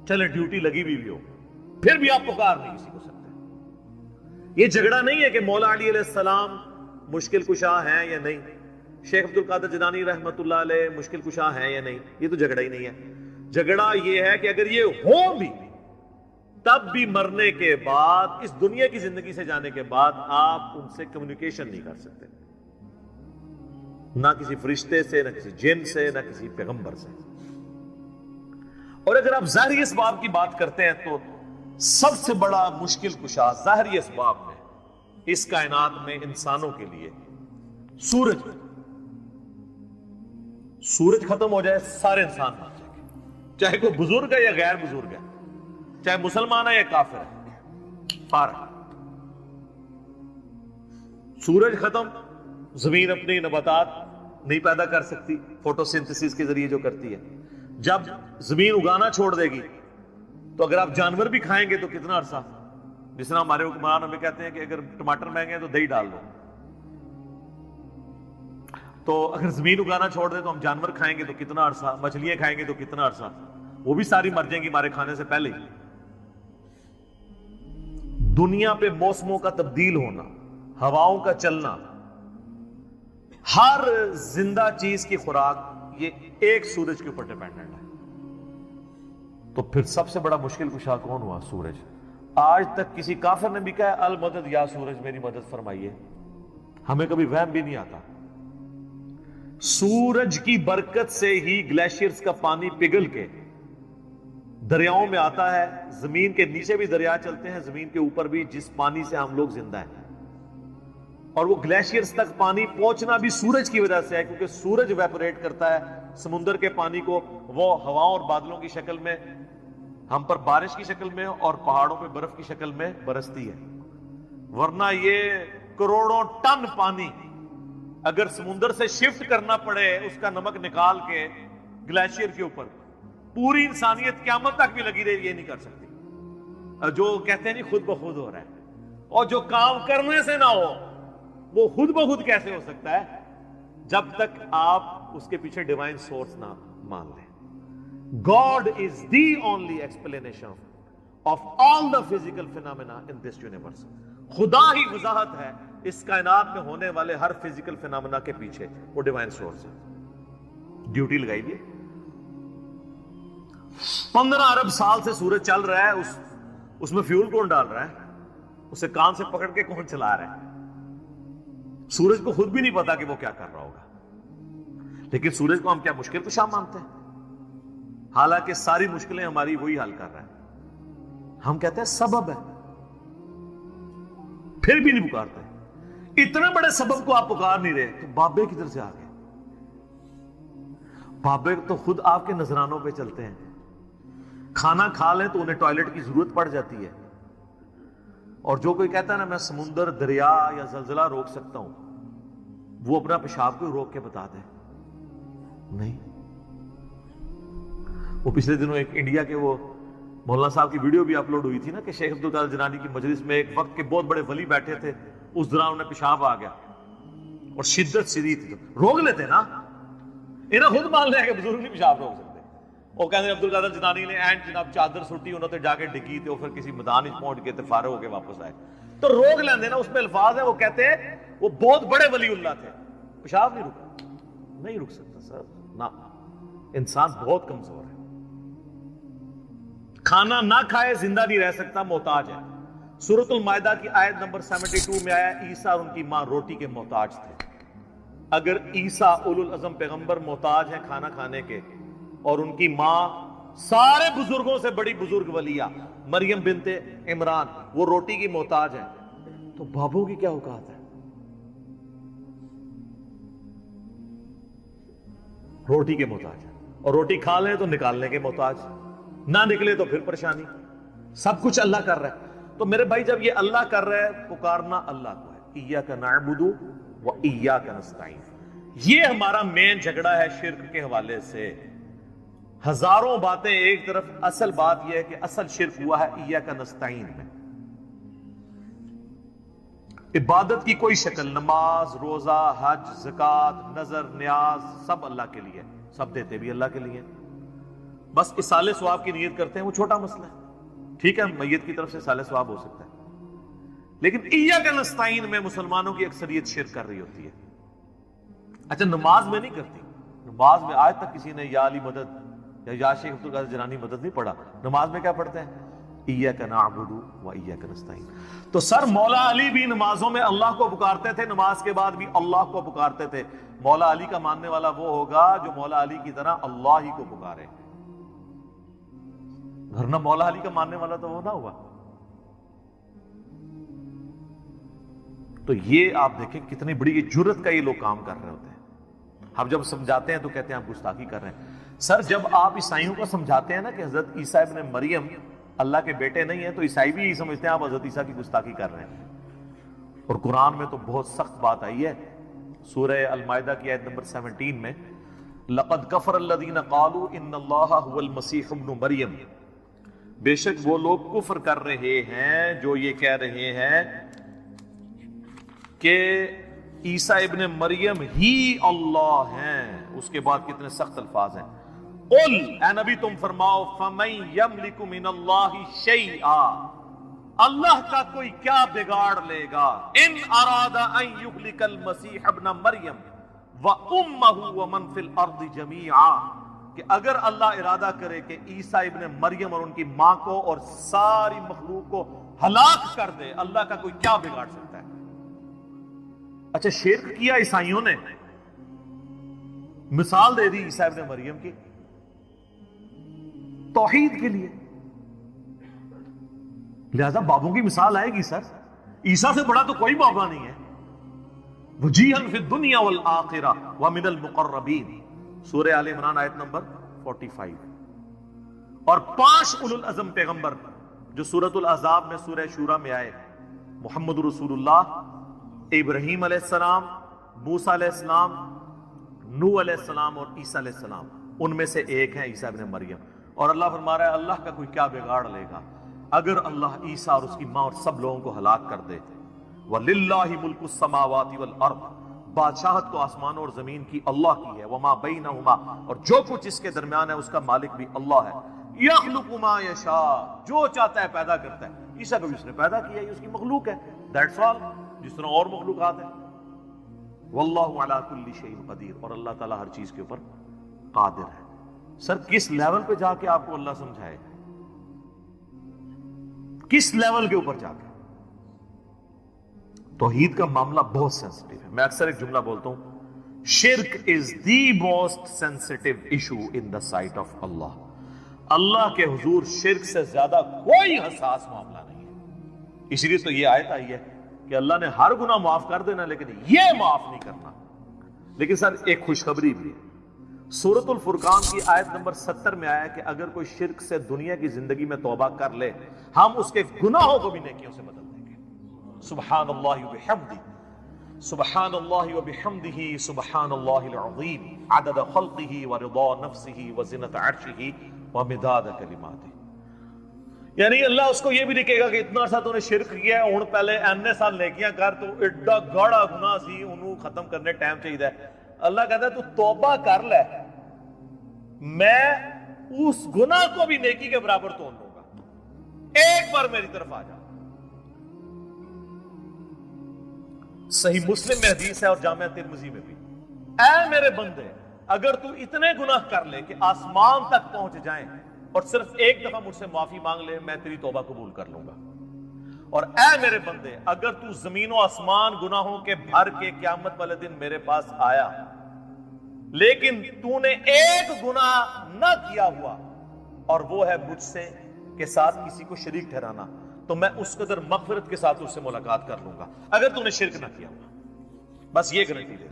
چلے ڈیوٹی لگی بھی ہو پھر بھی آپ پکار نہیں کسی کو سکتے. یہ جھگڑا نہیں ہے کہ مولا علی علیہ السلام مشکل کشا ہیں یا نہیں، شیخ عبد القادر جیلانی رحمت اللہ علیہ مشکل کشا ہیں یا نہیں. یہ تو جھگڑا ہی نہیں ہے. جھگڑا یہ ہے کہ اگر یہ ہو بھی تب بھی مرنے کے بعد، اس دنیا کی زندگی سے جانے کے بعد، آپ ان سے کمیونیکیشن نہیں کر سکتے، نہ کسی فرشتے سے، نہ کسی جن سے، نہ کسی پیغمبر سے. اور اگر آپ ظاہری اسباب کی بات کرتے ہیں تو سب سے بڑا مشکل کشا ظاہری اسباب میں اس کائنات میں انسانوں کے لیے سورج. سورج ختم ہو جائے سارے انسان مر جائیں گے، چاہے کوئی بزرگ ہے یا غیر بزرگ ہے، چاہے مسلمان ہے یا کافر ہے، سارا. سورج ختم، زمین اپنی نباتات نہیں پیدا کر سکتی فوٹو سنتھسس کے ذریعے جو کرتی ہے. جب زمین اگانا چھوڑ دے گی تو اگر آپ جانور بھی کھائیں گے تو کتنا عرصہ، جس طرح ہمارے حکمران ہمیں کہتے ہیں کہ اگر ٹماٹر مہنگے ہیں تو دہی ڈال دو، تو اگر زمین اگانا چھوڑ دے تو ہم جانور کھائیں گے تو کتنا عرصہ، مچھلیاں کھائیں گے تو کتنا عرصہ، وہ بھی ساری مر جائیں گی ہمارے کھانے سے پہلے ہی. دنیا پہ موسموں کا تبدیل ہونا، ہواؤں کا چلنا، ہر زندہ چیز کی خوراک یہ ایک سورج کے اوپر ڈیپینڈنٹ ہے. تو پھر سب سے بڑا مشکل کشا کون ہوا؟ سورج. آج تک کسی کافر نے بھی کہا المدد یا سورج میری مدد فرمائیے، ہمیں کبھی وہم بھی نہیں آتا. سورج کی برکت سے ہی گلیشیئرز کا پانی پگھل کے دریاؤں میں آتا ہے. زمین کے نیچے بھی دریا چلتے ہیں، زمین کے اوپر بھی، جس پانی سے ہم لوگ زندہ ہیں. اور وہ گلیشیئرز تک پانی پہنچنا بھی سورج کی وجہ سے ہے، کیونکہ سورج ویپوریٹ کرتا ہے سمندر کے پانی کو، وہ ہواؤں اور بادلوں کی شکل میں ہم پر بارش کی شکل میں اور پہاڑوں پہ برف کی شکل میں برستی ہے. ورنہ یہ کروڑوں ٹن پانی اگر سمندر سے شفٹ کرنا پڑے اس کا نمک نکال کے گلیشیئر کے اوپر، پوری انسانیت قیامت تک بھی لگی رہی، یہ نہیں کر سکتی. جو کہتے ہیں نہیں خود بخود ہو رہا ہے، اور جو کام کرنے سے نہ ہو وہ خود بخود کیسے ہو سکتا ہے؟ جب تک آپ اس کے پیچھے ڈیوائن سورس نہ مان لیں. God is the only explanation of all the physical phenomena in this universe. خدا ہی وضاحت ہے اس کائنات میں ہونے والے ہر فزیکل فینامنا کے پیچھے، وہ ڈیوائن سورس ہے. ڈیوٹی لگائی دی. 15 ارب سال سے سورج چل رہا ہے، اس میں فیول کون ڈال رہا ہے؟ اسے کان سے پکڑ کے کون چلا رہا ہے؟ سورج کو خود بھی نہیں پتا کہ وہ کیا کر رہا ہوگا. لیکن سورج کو ہم کیا مشکل کشا مانتے ہیں؟ حالانکہ ساری مشکلیں ہماری وہی حل کر رہا ہے. ہم کہتے ہیں سبب ہے، پھر بھی نہیں پکارتے. اتنے بڑے سبب کو آپ پکار نہیں رہے تو بابے کدھر سے آ گئے؟ بابے تو خود آپ کے نذرانوں پہ چلتے ہیں. کھانا کھا لیں تو انہیں ٹوائلٹ کی ضرورت پڑ جاتی ہے. اور جو کوئی کہتا ہے نا میں سمندر، دریا یا زلزلہ روک سکتا ہوں، وہ اپنا پیشاب کو روک کے بتا دے. نہیں. وہ پچھلے دنوں ایک انڈیا کے وہ مولانا صاحب کی ویڈیو بھی اپلوڈ ہوئی تھی نا کہ شیخ عبد القادر جیلانی کی مجلس میں ایک وقت کے بہت بڑے ولی بیٹھے تھے، اس دوران انہیں پیشاب آ گیا اور شدت شدید تھی. روک لیتے نا، انہیں خود مان لیا کہ بزرگ نہیں پیشاب روک سکتے. وہ کہتے عبد القادر جیلانی نے اینڈ جناب چادر سٹی انہوں نے جا کے ڈگی تھے، پھر کسی میدان پہنچ گئے تھے، فارغ ہو کے واپس آئے. تو روک لیندے نا، اس میں الفاظ ہیں. وہ کہتے ہیں وہ بہت بڑے ولی اللہ تھے، پیشاب نہیں رکا. نہیں رک سکتا سر، نہ. انسان بہت کمزور ہے. کھانا نہ کھائے زندہ نہیں رہ سکتا، محتاج ہے. سورۃ المائدہ کی آیت نمبر 72 میں آیا عیسیٰ اور ان کی ماں روٹی کے محتاج تھے. اگر عیسیٰ اولو العزم پیغمبر محتاج ہیں کھانا کھانے کے اور ان کی ماں سارے بزرگوں سے بڑی بزرگ ولیہ مریم بنت عمران وہ روٹی کی محتاج ہے، تو بابوں کی کیا اوقات ہے؟ روٹی کے محتاج ہے، اور روٹی کھا لیں تو نکالنے کے محتاج، نہ نکلے تو پھر پریشانی. سب کچھ اللہ کر رہا ہے. تو میرے بھائی جب یہ اللہ کر رہا ہے، پکارنا اللہ کو ہے. ایاک نعبد و ایاک نستعین. یہ ہمارا مین جھگڑا ہے شرک کے حوالے سے. ہزاروں باتیں ایک طرف، اصل بات یہ ہے کہ اصل شرک ہوا ہے ایاک نستعین میں. عبادت کی کوئی شکل، نماز، روزہ، حج، زکوٰۃ، نظر، نیاز، سب اللہ کے لیے، سب دیتے بھی اللہ کے لیے. بس اصالہ ثواب کی نیت کرتے ہیں، وہ چھوٹا مسئلہ ہے. ٹھیک ہے، میت کی طرف سے اصالہ ثواب ہو سکتا ہے، لیکن ایاک نستعین میں مسلمانوں کی اکثریت شرک کر رہی ہوتی ہے. اچھا نماز میں نہیں کرتی، نماز میں آج تک کسی نے یا علی مدد یا شیخ عبد القادر جیلانی مدد نہیں پڑھا. نماز میں کیا پڑھتے ہیں؟ ایاک نعبد و ایاک نستعین. تو سر مولا علی بھی نمازوں میں اللہ کو پکارتے تھے، نماز کے بعد بھی اللہ کو پکارتے تھے. مولا علی کا ماننے والا وہ ہوگا جو مولا علی کی طرح اللہ ہی کو پکارے، ورنہ مولا علی کا ماننے والا تو وہ نہ ہوا. تو یہ آپ دیکھیں کتنی بڑی جرت کا یہ لوگ کام کر رہے ہوتے ہیں. ہم جب سمجھاتے ہیں تو کہتے ہیں آپ گستاخی کر رہے ہیں. سر جب آپ عیسائیوں کو سمجھاتے ہیں نا کہ حضرت عیسیٰ ابن مریم اللہ کے بیٹے نہیں ہیں، تو عیسائی بھی یہی سمجھتے ہیں آپ حضرت عیسیٰ کی گستاخی کر رہے ہیں. اور قرآن میں تو بہت سخت بات آئی ہے. سورہ المائدہ کی آیت نمبر 17 میں لَقَدْ كَفَرَ الَّذِينَ قَالُوا إِنَّ اللَّهَ هُوَ الْمَسِيحُ ابْنُ مریم. بے شک وہ لوگ کفر کر رہے ہیں جو یہ کہہ رہے ہیں کہ عیسیٰ ابن مریم ہی اللہ ہیں. اس کے بعد کتنے سخت الفاظ ہیں. قل اے نبی تم فرماؤ فَمَن يَمْلِكُ مِنَ اللَّهِ شَيْئًا، اللہ کا کوئی کیا بگاڑ لے گا. ان اراد ان یہلک المسیح ابن مریم وامہ ومن فی الارض جمیعا، کہ اگر اللہ ارادہ کرے کہ عیسیٰ ابن مریم اور ان کی ماں کو اور ساری مخلوق کو ہلاک کر دے، اللہ کا کوئی کیا بگاڑ سکتا ہے. اچھا شرک کیا عیسائیوں نے، مثال دے دی عیسیٰ ابن مریم کی توحید کے لیے، لہذا بابوں کی مثال آئے گی. سر عیسیٰ سے بڑا تو کوئی بابا نہیں ہے. وجیہاً فی الدنیا والآخرہ ومن المقربین، سورہ آل عمران آیت نمبر 45. اور 5 اولو العزم پیغمبر جو سورۃ الاحزاب میں سورہ شورى میں آئے، محمد رسول اللہ، ابراہیم علیہ السلام، موسیٰ علیہ السلام، نوح علیہ السلام اور عیسیٰ علیہ السلام، ان میں سے ایک ہے عیسیٰ ابن مریم. اور اللہ فرما رہا ہے اللہ کا کوئی کیا بگاڑ لے گا اگر اللہ عیسیٰ اور اس کی ماں اور سب لوگوں کو ہلاک کر دے. وَلِلَّهِ مُلْكُ السَّمَاوَاتِ وَالْأَرْضِ، بادشاہت تو آسمانوں اور زمین کی اللہ کی ہے. وَمَا بَيْنَهُمَا، اور جو کچھ اس کے درمیان ہے اس کا مالک بھی اللہ ہے. يَخْلُقُ مَا يَشَاءُ، جو چاہتا ہے پیدا کرتا ہے. عیسیٰ کو بھی اس نے پیدا کیا، یہ اس کی مخلوق ہے. That's all، جس طرح اور مخلوقات ہیں. وَاللَّهُ عَلَى كُلِّ شَيْءٍ قَدِيرٌ، اور اللہ تعالیٰ ہر چیز کے اوپر قادر ہے. سر کس لیول پہ جا کے آپ کو اللہ سمجھائے، کس لیول کے اوپر جا کے. توحید کا معاملہ بہت سینسٹیو ہے. میں اکثر ایک جملہ بولتا ہوں، شرک is the most sensitive issue in the sight of Allah. Allah کے حضور شرک سے زیادہ کوئی حساس معاملہ نہیں ہے. اس لیے تو یہ آیت آئی ہے کہ اللہ نے ہر گناہ معاف کر دینا لیکن یہ معاف نہیں کرنا. لیکن سر ایک خوشخبری بھی ہے. سورۃ الفرقان کی آیت نمبر 70 میں آیا کہ اگر کوئی شرک سے دنیا کی زندگی میں توبہ کر لے، ہم اس کے گناہوں کو بھی نیکیوں سے بدل دیں گے. سبحان اللہ وبحمدہ، سبحان اللہ وبحمدہ، سبحان اللہ العظیم، عدد خلقہ ورضا نفسہ وزنۃ عرشہ ومداد کلماتہ. یعنی اللہ اس کو یہ بھی لکھے گا کہ اتنا عرصہ تو نے شرک کیا ہے، ہن پہلے اینے سال نیکیاں کر، تو ایڈا گاڑا گناہ سی، انہوں ختم کرنے ٹائم چاہیے. اللہ کہتا ہے تو توبہ کر لے، میں اس گناہ کو بھی نیکی کے برابر تول لوں گا. ایک بار میری طرف آ جا. صحیح مسلم میں حدیث ہے اور جامعہ ترمذی میں بھی، اے میرے بندے اگر تو اتنے گناہ کر لے کہ آسمان تک پہنچ جائیں اور صرف ایک دفعہ مجھ سے معافی مانگ لے، میں تیری توبہ قبول کر لوں گا. اور اے میرے بندے اگر تو زمین و آسمان گناہوں کے بھر کے قیامت والے دن میرے پاس آیا لیکن تو نے ایک گناہ نہ کیا ہوا اور وہ ہے مجھ سے کے ساتھ کسی کو شریک ٹھہرانا تو میں اس قدر مغفرت کے ساتھ اس سے ملاقات کر لوں گا اگر تو نے شرک نہ کیا ہوا. بس یہ گارنٹی دے.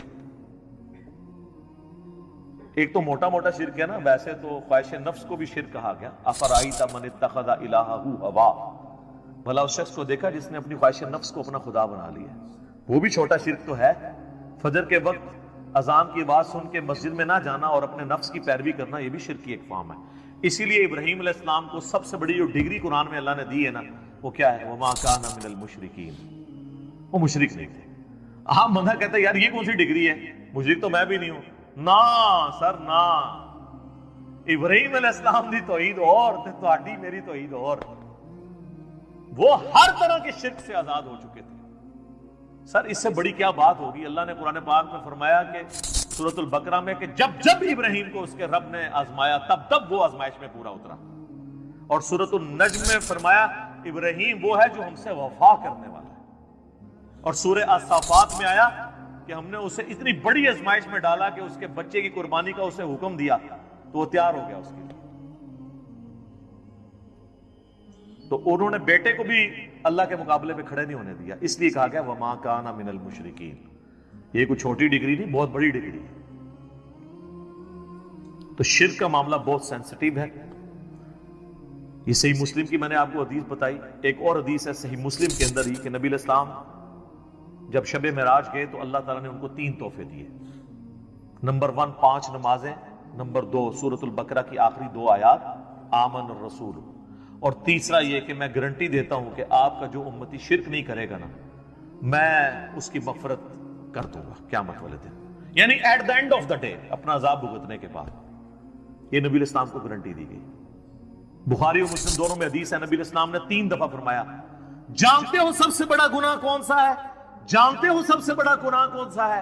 ایک تو موٹا موٹا شرک ہے نا, ویسے تو خواہش نفس کو بھی شرک کہا گیا. افرائیت من اتخذ الہہ ہوا, بھلا اس شخص کو دیکھا جس نے اپنی خواہش نفس کو اپنا خدا بنا لیا. وہ بھی چھوٹا شرک تو ہے. فجر کے وقت اذان کی آواز سن کے مسجد میں نہ جانا اور اپنے نفس کی پیروی کرنا یہ بھی شرک کی ایک فارم ہے. اسی لیے ابراہیم علیہ السلام کو سب سے بڑی جو ڈگری قرآن میں اللہ نے دی ہے نا وہ کیا ہے, وما کان من المشرکین. وہ مشرک نہیں تھے. ہاں بندہ کہتا ہے یار یہ کون سی ڈگری ہے, مشرک تو میں بھی نہیں ہوں. نا سر نا, ابراہیم علیہ السلام دی توحید اور تے تہاڈی میری توحید اور. وہ ہر طرح کے شرک سے آزاد ہو چکے تھے. سر اس سے بڑی کیا بات ہوگی. اللہ نے قرآن پاک میں فرمایا کہ سورۃ البقرہ میں کہ جب ابراہیم کو اس کے رب نے آزمایا تب وہ آزمائش میں پورا اترا. اور سورۃ النجم میں فرمایا ابراہیم وہ ہے جو ہم سے وفا کرنے والا ہے. اور سورہ الصافات میں آیا کہ ہم نے اسے اتنی بڑی آزمائش میں ڈالا کہ اس کے بچے کی قربانی کا اسے حکم دیا تو وہ تیار ہو گیا اس کے لیے. تو انہوں نے بیٹے کو بھی اللہ کے مقابلے میں کھڑے نہیں ہونے دیا, اس لیے کہا گیا وما کان من المشرکین. یہ کوئی چھوٹی ڈگری نہیں, بہت بڑی ڈگری ہے. تو شرک کا معاملہ بہت سینسٹیو ہے. یہ صحیح مسلم کی میں نے آپ کو حدیث بتائی. ایک اور حدیث ہے صحیح مسلم کے اندر ہی کہ نبی علیہ السلام جب شب معراج گئے تو اللہ تعالیٰ نے ان کو 3 تحفے دیے. نمبر 1 5 نمازیں, نمبر 2 سورۃ البقرہ کی آخری 2 آیات آمن الرسول, اور تیسرا یہ کہ میں گارنٹی دیتا ہوں کہ آپ کا جو امتی شرک نہیں کرے گا نا میں اس کی مغفرت کر دوں گا قیامت والے دن. یعنی at the end of the day, اپنا عذاب بھگتنے کے بعد. یہ نبی علیہ السلام کو گارنٹی دی گئی. بخاری اور مسلم دونوں میں حدیث ہے, نبی علیہ السلام نے 3 دفعہ فرمایا جانتے ہو سب سے بڑا گناہ کون سا ہے, جانتے ہو سب سے بڑا گناہ کون سا ہے,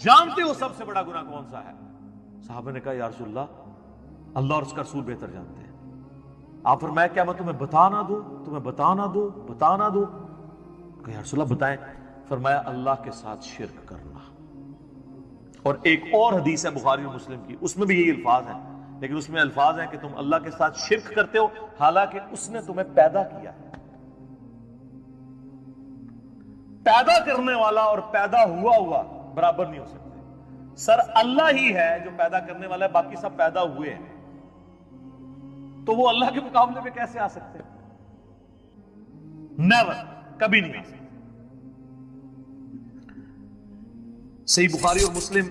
جانتے ہو سب سے بڑا گناہ کون سا ہے. صحابہ نے کہا یا رسول اللہ, اللہ اور اس کا رسول بہتر جانتے ہیں. آپ فرمایا کیا میں تمہیں بتا نہ دوں, تمہیں بتا نہ دوں, بتا نہ دوں. کہ یا رسول اللہ بتائیں. فرمایا اللہ کے ساتھ شرک کرنا. اور ایک اور حدیث ہے بخاری اور مسلم کی, اس میں بھی یہی الفاظ ہیں, لیکن اس میں الفاظ ہیں کہ تم اللہ کے ساتھ شرک کرتے ہو حالانکہ اس نے تمہیں پیدا کیا ہے. پیدا کرنے والا اور پیدا ہوا برابر نہیں ہو سکتے. سر اللہ ہی ہے جو پیدا کرنے والا ہے, باقی سب پیدا ہوئے ہیں, تو وہ اللہ کے مقابلے میں کیسے آ سکتے ہیں؟ نیور, کبھی نہیں آ سکتے. صحیح بخاری اور مسلم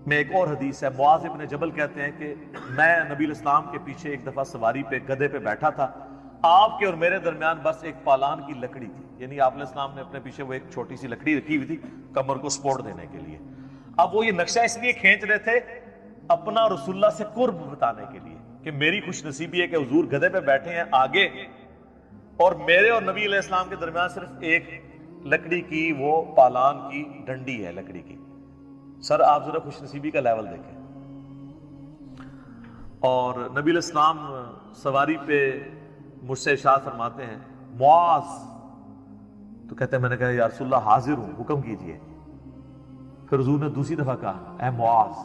میں ایک اور حدیث ہے, معاذ ابن جبل کہتے ہیں کہ میں نبی علیہ السلام کے پیچھے ایک دفعہ سواری پہ گدھے پہ بیٹھا تھا, آپ کے اور میرے درمیان بس ایک پالان کی لکڑی تھی. یعنی آپ علیہ السلام نے اپنے پیچھے وہ ایک چھوٹی سی لکڑی رکھی ہوئی تھی کمر کو سپورٹ دینے کے لیے. اب وہ یہ نقشہ اس لیے کھینچ رہے تھے اپنا رسول اللہ سے قرب بتانے کے لیے کہ میری خوش نصیبی ہے کہ حضور گدھے پہ بیٹھے ہیں آگے اور میرے اور نبی علیہ السلام کے درمیان صرف ایک لکڑی کی وہ پالان کی ڈنڈی ہے لکڑی کی. سر آپ ذرا خوش نصیبی کا لیول دیکھیں. اور نبی علیہ السلام سواری پہ مجھ سے ارشاد فرماتے ہیں معاذ, تو کہتے ہیں میں نے کہا یا رسول اللہ حاضر ہوں, حکم کیجئے. پھر حضور نے دوسری دفعہ کہا اے معاذ,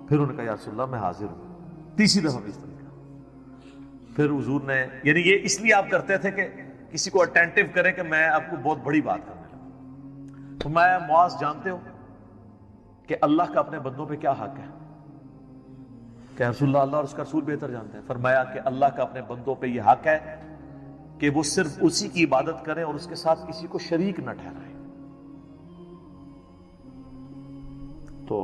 پھر انہوں نے کہا یا رسول اللہ میں حاضر ہوں. تیسری دفعہ بھی اس طرح کہا. پھر حضور نے, یعنی یہ اس لیے آپ کرتے تھے کہ کسی کو اٹینٹیو کریں کہ میں آپ کو بہت بڑی بات کرنے لگا. تو میں معاذ جانتے ہو کہ اللہ کا اپنے بندوں پہ کیا حق ہے؟ کہ رسول اللہ اور اس کا رسول بہتر جانتے ہیں. فرمایا کہ اللہ کا اپنے بندوں پہ یہ حق ہے کہ وہ صرف اسی کی عبادت کریں اور اس کے ساتھ کسی کو شریک نہ ٹھہرائیں. تو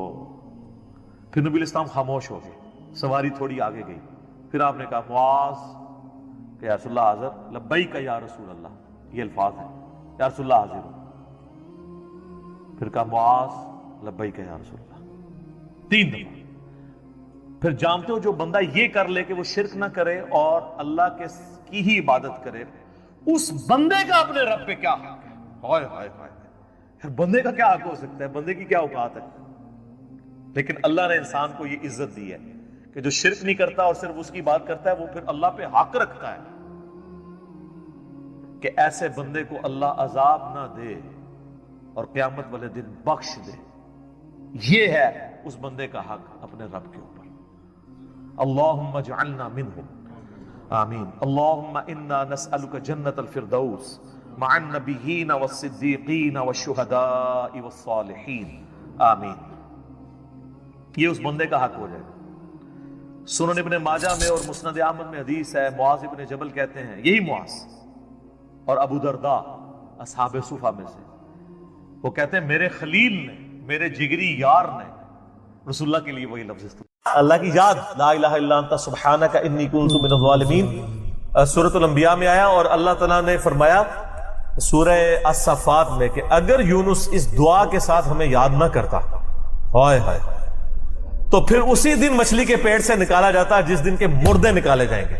پھر نبی علیہ السلام خاموش ہو گئے, سواری تھوڑی آگے گئی. پھر آپ نے کہا معاذ کہ یا رسول اللہ حاضر, لبیک یا رسول اللہ, یہ الفاظ ہیں یا رسول اللہ حاضر ہوں. پھر کہا معاذ لبیک یا رسول اللہ, 3 دفعہ. پھر جانتے ہو جو بندہ یہ کر لے کہ وہ شرک نہ کرے اور اللہ کی ہی عبادت کرے, اس بندے کا اپنے رب پہ کیا حق ہے؟ ہائے ہائے ہائے, بندے کا کیا حق ہو سکتا ہے, بندے کی کیا اوقات ہے؟ لیکن اللہ نے انسان کو یہ عزت دی ہے کہ جو شرک نہیں کرتا اور صرف اس کی بات کرتا ہے وہ پھر اللہ پہ حق رکھتا ہے. کہ ایسے بندے کو اللہ عذاب نہ دے اور قیامت والے دن بخش دے. یہ ہے اس بندے کا حق اپنے رب کے اوپر. اللہم اجعلنا منہم آمین. اللہم انا نسألک جنت الفردوس مع النبیین والصدیقین والشہداء والصالحین آمین. یہ اس بندے کا حق ہو جائے. سنن ابن ماجہ میں اور مسند احمد میں حدیث ہے, معاذ ابن جبل کہتے ہیں, یہی معاذ اور ابو درداء اصحاب صفہ میں سے, وہ کہتے ہیں میرے خلیل نے, میرے جگری یار نے رسول اللہ کے لیے وہی لفظ استعمال. اللہ کی یاد, لا الہ الا انت سبحانک انی کنت من الظالمین, سورۃ الانبیاء میں آیا. اور اللہ تعالیٰ نے فرمایا سورہ الصفات میں کہ اگر یونس اس دعا کے ساتھ ہمیں یاد نہ کرتا, ہائے ہائے, تو پھر اسی دن مچھلی کے پیٹ سے نکالا جاتا جس دن کے مردے نکالے جائیں گے.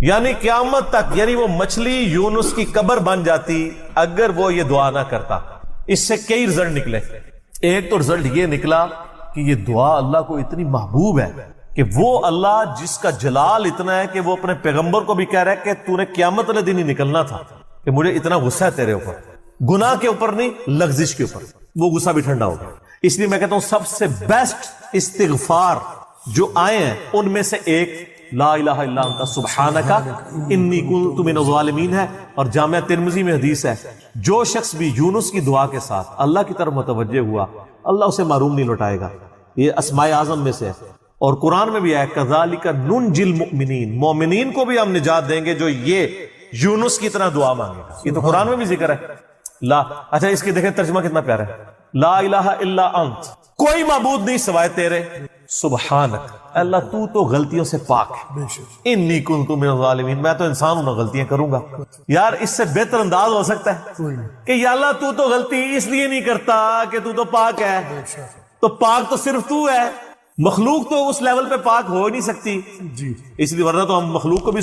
یعنی قیامت تک, یعنی وہ مچھلی یونس کی قبر بن جاتی اگر وہ یہ دعا نہ کرتا. اس سے کئی رزلٹ نکلے. ایک تو رزلٹ یہ نکلا کہ یہ دعا اللہ کو اتنی محبوب ہے کہ وہ اللہ جس کا جلال اتنا ہے کہ وہ اپنے پیغمبر کو بھی کہہ رہا ہے کہ تو نے قیامت والے دن ہی نکلنا تھا, کہ مجھے اتنا غصہ ہے تیرے اوپر, گناہ کے اوپر نہیں, لغزش کے اوپر, وہ غصہ بھی ٹھنڈا ہوگا. اس لیے میں کہتا ہوں سب سے بیسٹ استغفار جو آئے ہیں ان میں سے ایک لا الہ الا انت سبحانک انی کنت من الظالمین ہے. اور جامعہ ترمذی میں حدیث ہے, جو شخص بھی یونس کی دعا کے ساتھ اللہ کی طرف متوجہ ہوا اللہ اسے معروم نہیں لوٹائے گا. یہ اسماء اعظم میں سے ہے. اور قرآن میں بھی ہے کذالک ننجی المؤمنین, مومنین کو بھی ہم نجات دیں گے جو یہ یونس کی طرح دعا مانگے گا. یہ تو قرآن میں بھی ذکر ہے. لا اچھا اس کی دیکھیں ترجمہ کتنا پیارا ہے, لا الہ الا انت, کوئی معبود نہیں سوائے تیرے, سبحانک اللہ تو تو غلطیوں سے پاک ہے, انی کنت من الظالمین, میں تو انسان ہوں, غلطیاں کروں گا. یار اس سے بہتر انداز ہو سکتا ہے کہ یا اللہ تو تو غلطی اس لیے نہیں کرتا کہ تو پاک ہے, تو پاک تو صرف تو ہے, مخلوق تو اس لیول پہ پاک ہو ہی نہیں سکتی. اس لیے ورنہ تو ہم مخلوق کو بھی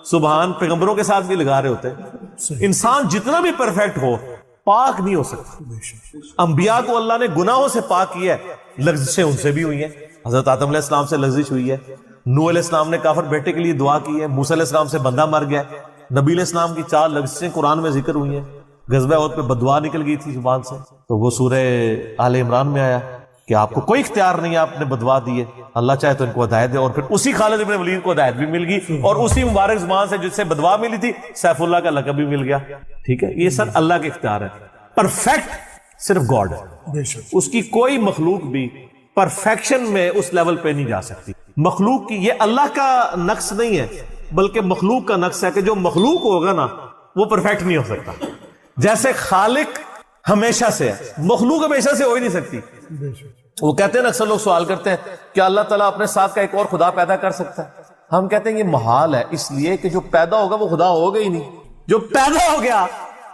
سبحان پیغمبروں کے ساتھ بھی لگا رہے ہوتے ہیں. انسان جتنا بھی پرفیکٹ ہو پاک نہیں ہو سکتا. انبیاء کو اللہ نے گناہوں سے پاک کیا ہے, لغزشیں ان سے بھی ہوئی ہیں. حضرت آدم علیہ السلام سے لغزش ہوئی ہے, نوح علیہ السلام نے کافر بیٹے کے لیے دعا کی ہے, موسیٰ علیہ السلام سے بندہ مر گیا, نبی علیہ السلام کی 4 لغزشیں قرآن میں ذکر ہوئی ہیں. غزوہ احد پہ بددعا نکل گئی تھی زبان سے, تو وہ سورہ آل عمران میں آیا کہ آپ کو کوئی اختیار نہیں ہے, آپ نے بددعا دی ہے, اللہ چاہے تو ان کو ہدایت دے. اور پھر اسی خالد بن ولید کو ہدایت بھی مل گئی, اور اسی مبارک زبان سے جس سے بددعا ملی تھی سیف اللہ کا لقب بھی مل گیا. ٹھیک ہے, یہ سر اللہ کے اختیار ہے. پرفیکٹ صرف گاڈ ہے, اس کی کوئی مخلوق بھی پرفیکشن میں اس لیول پہ نہیں جا سکتی. مخلوق کی, یہ اللہ کا نقص نہیں ہے بلکہ مخلوق کا نقص ہے کہ جو مخلوق ہوگا نا وہ پرفیکٹ نہیں ہو سکتا. جیسے خالق ہمیشہ سے ہے, مخلوق ہمیشہ سے ہو ہی نہیں سکتی. وہ کہتے ہیں نا, اکثر لوگ سوال کرتے ہیں کہ اللہ تعالیٰ اپنے ساتھ کا ایک اور خدا پیدا کر سکتا ہے. ہم کہتے ہیں یہ محال ہے, اس لیے کہ جو پیدا ہوگا وہ خدا ہوگا ہی نہیں. جو پیدا ہو گیا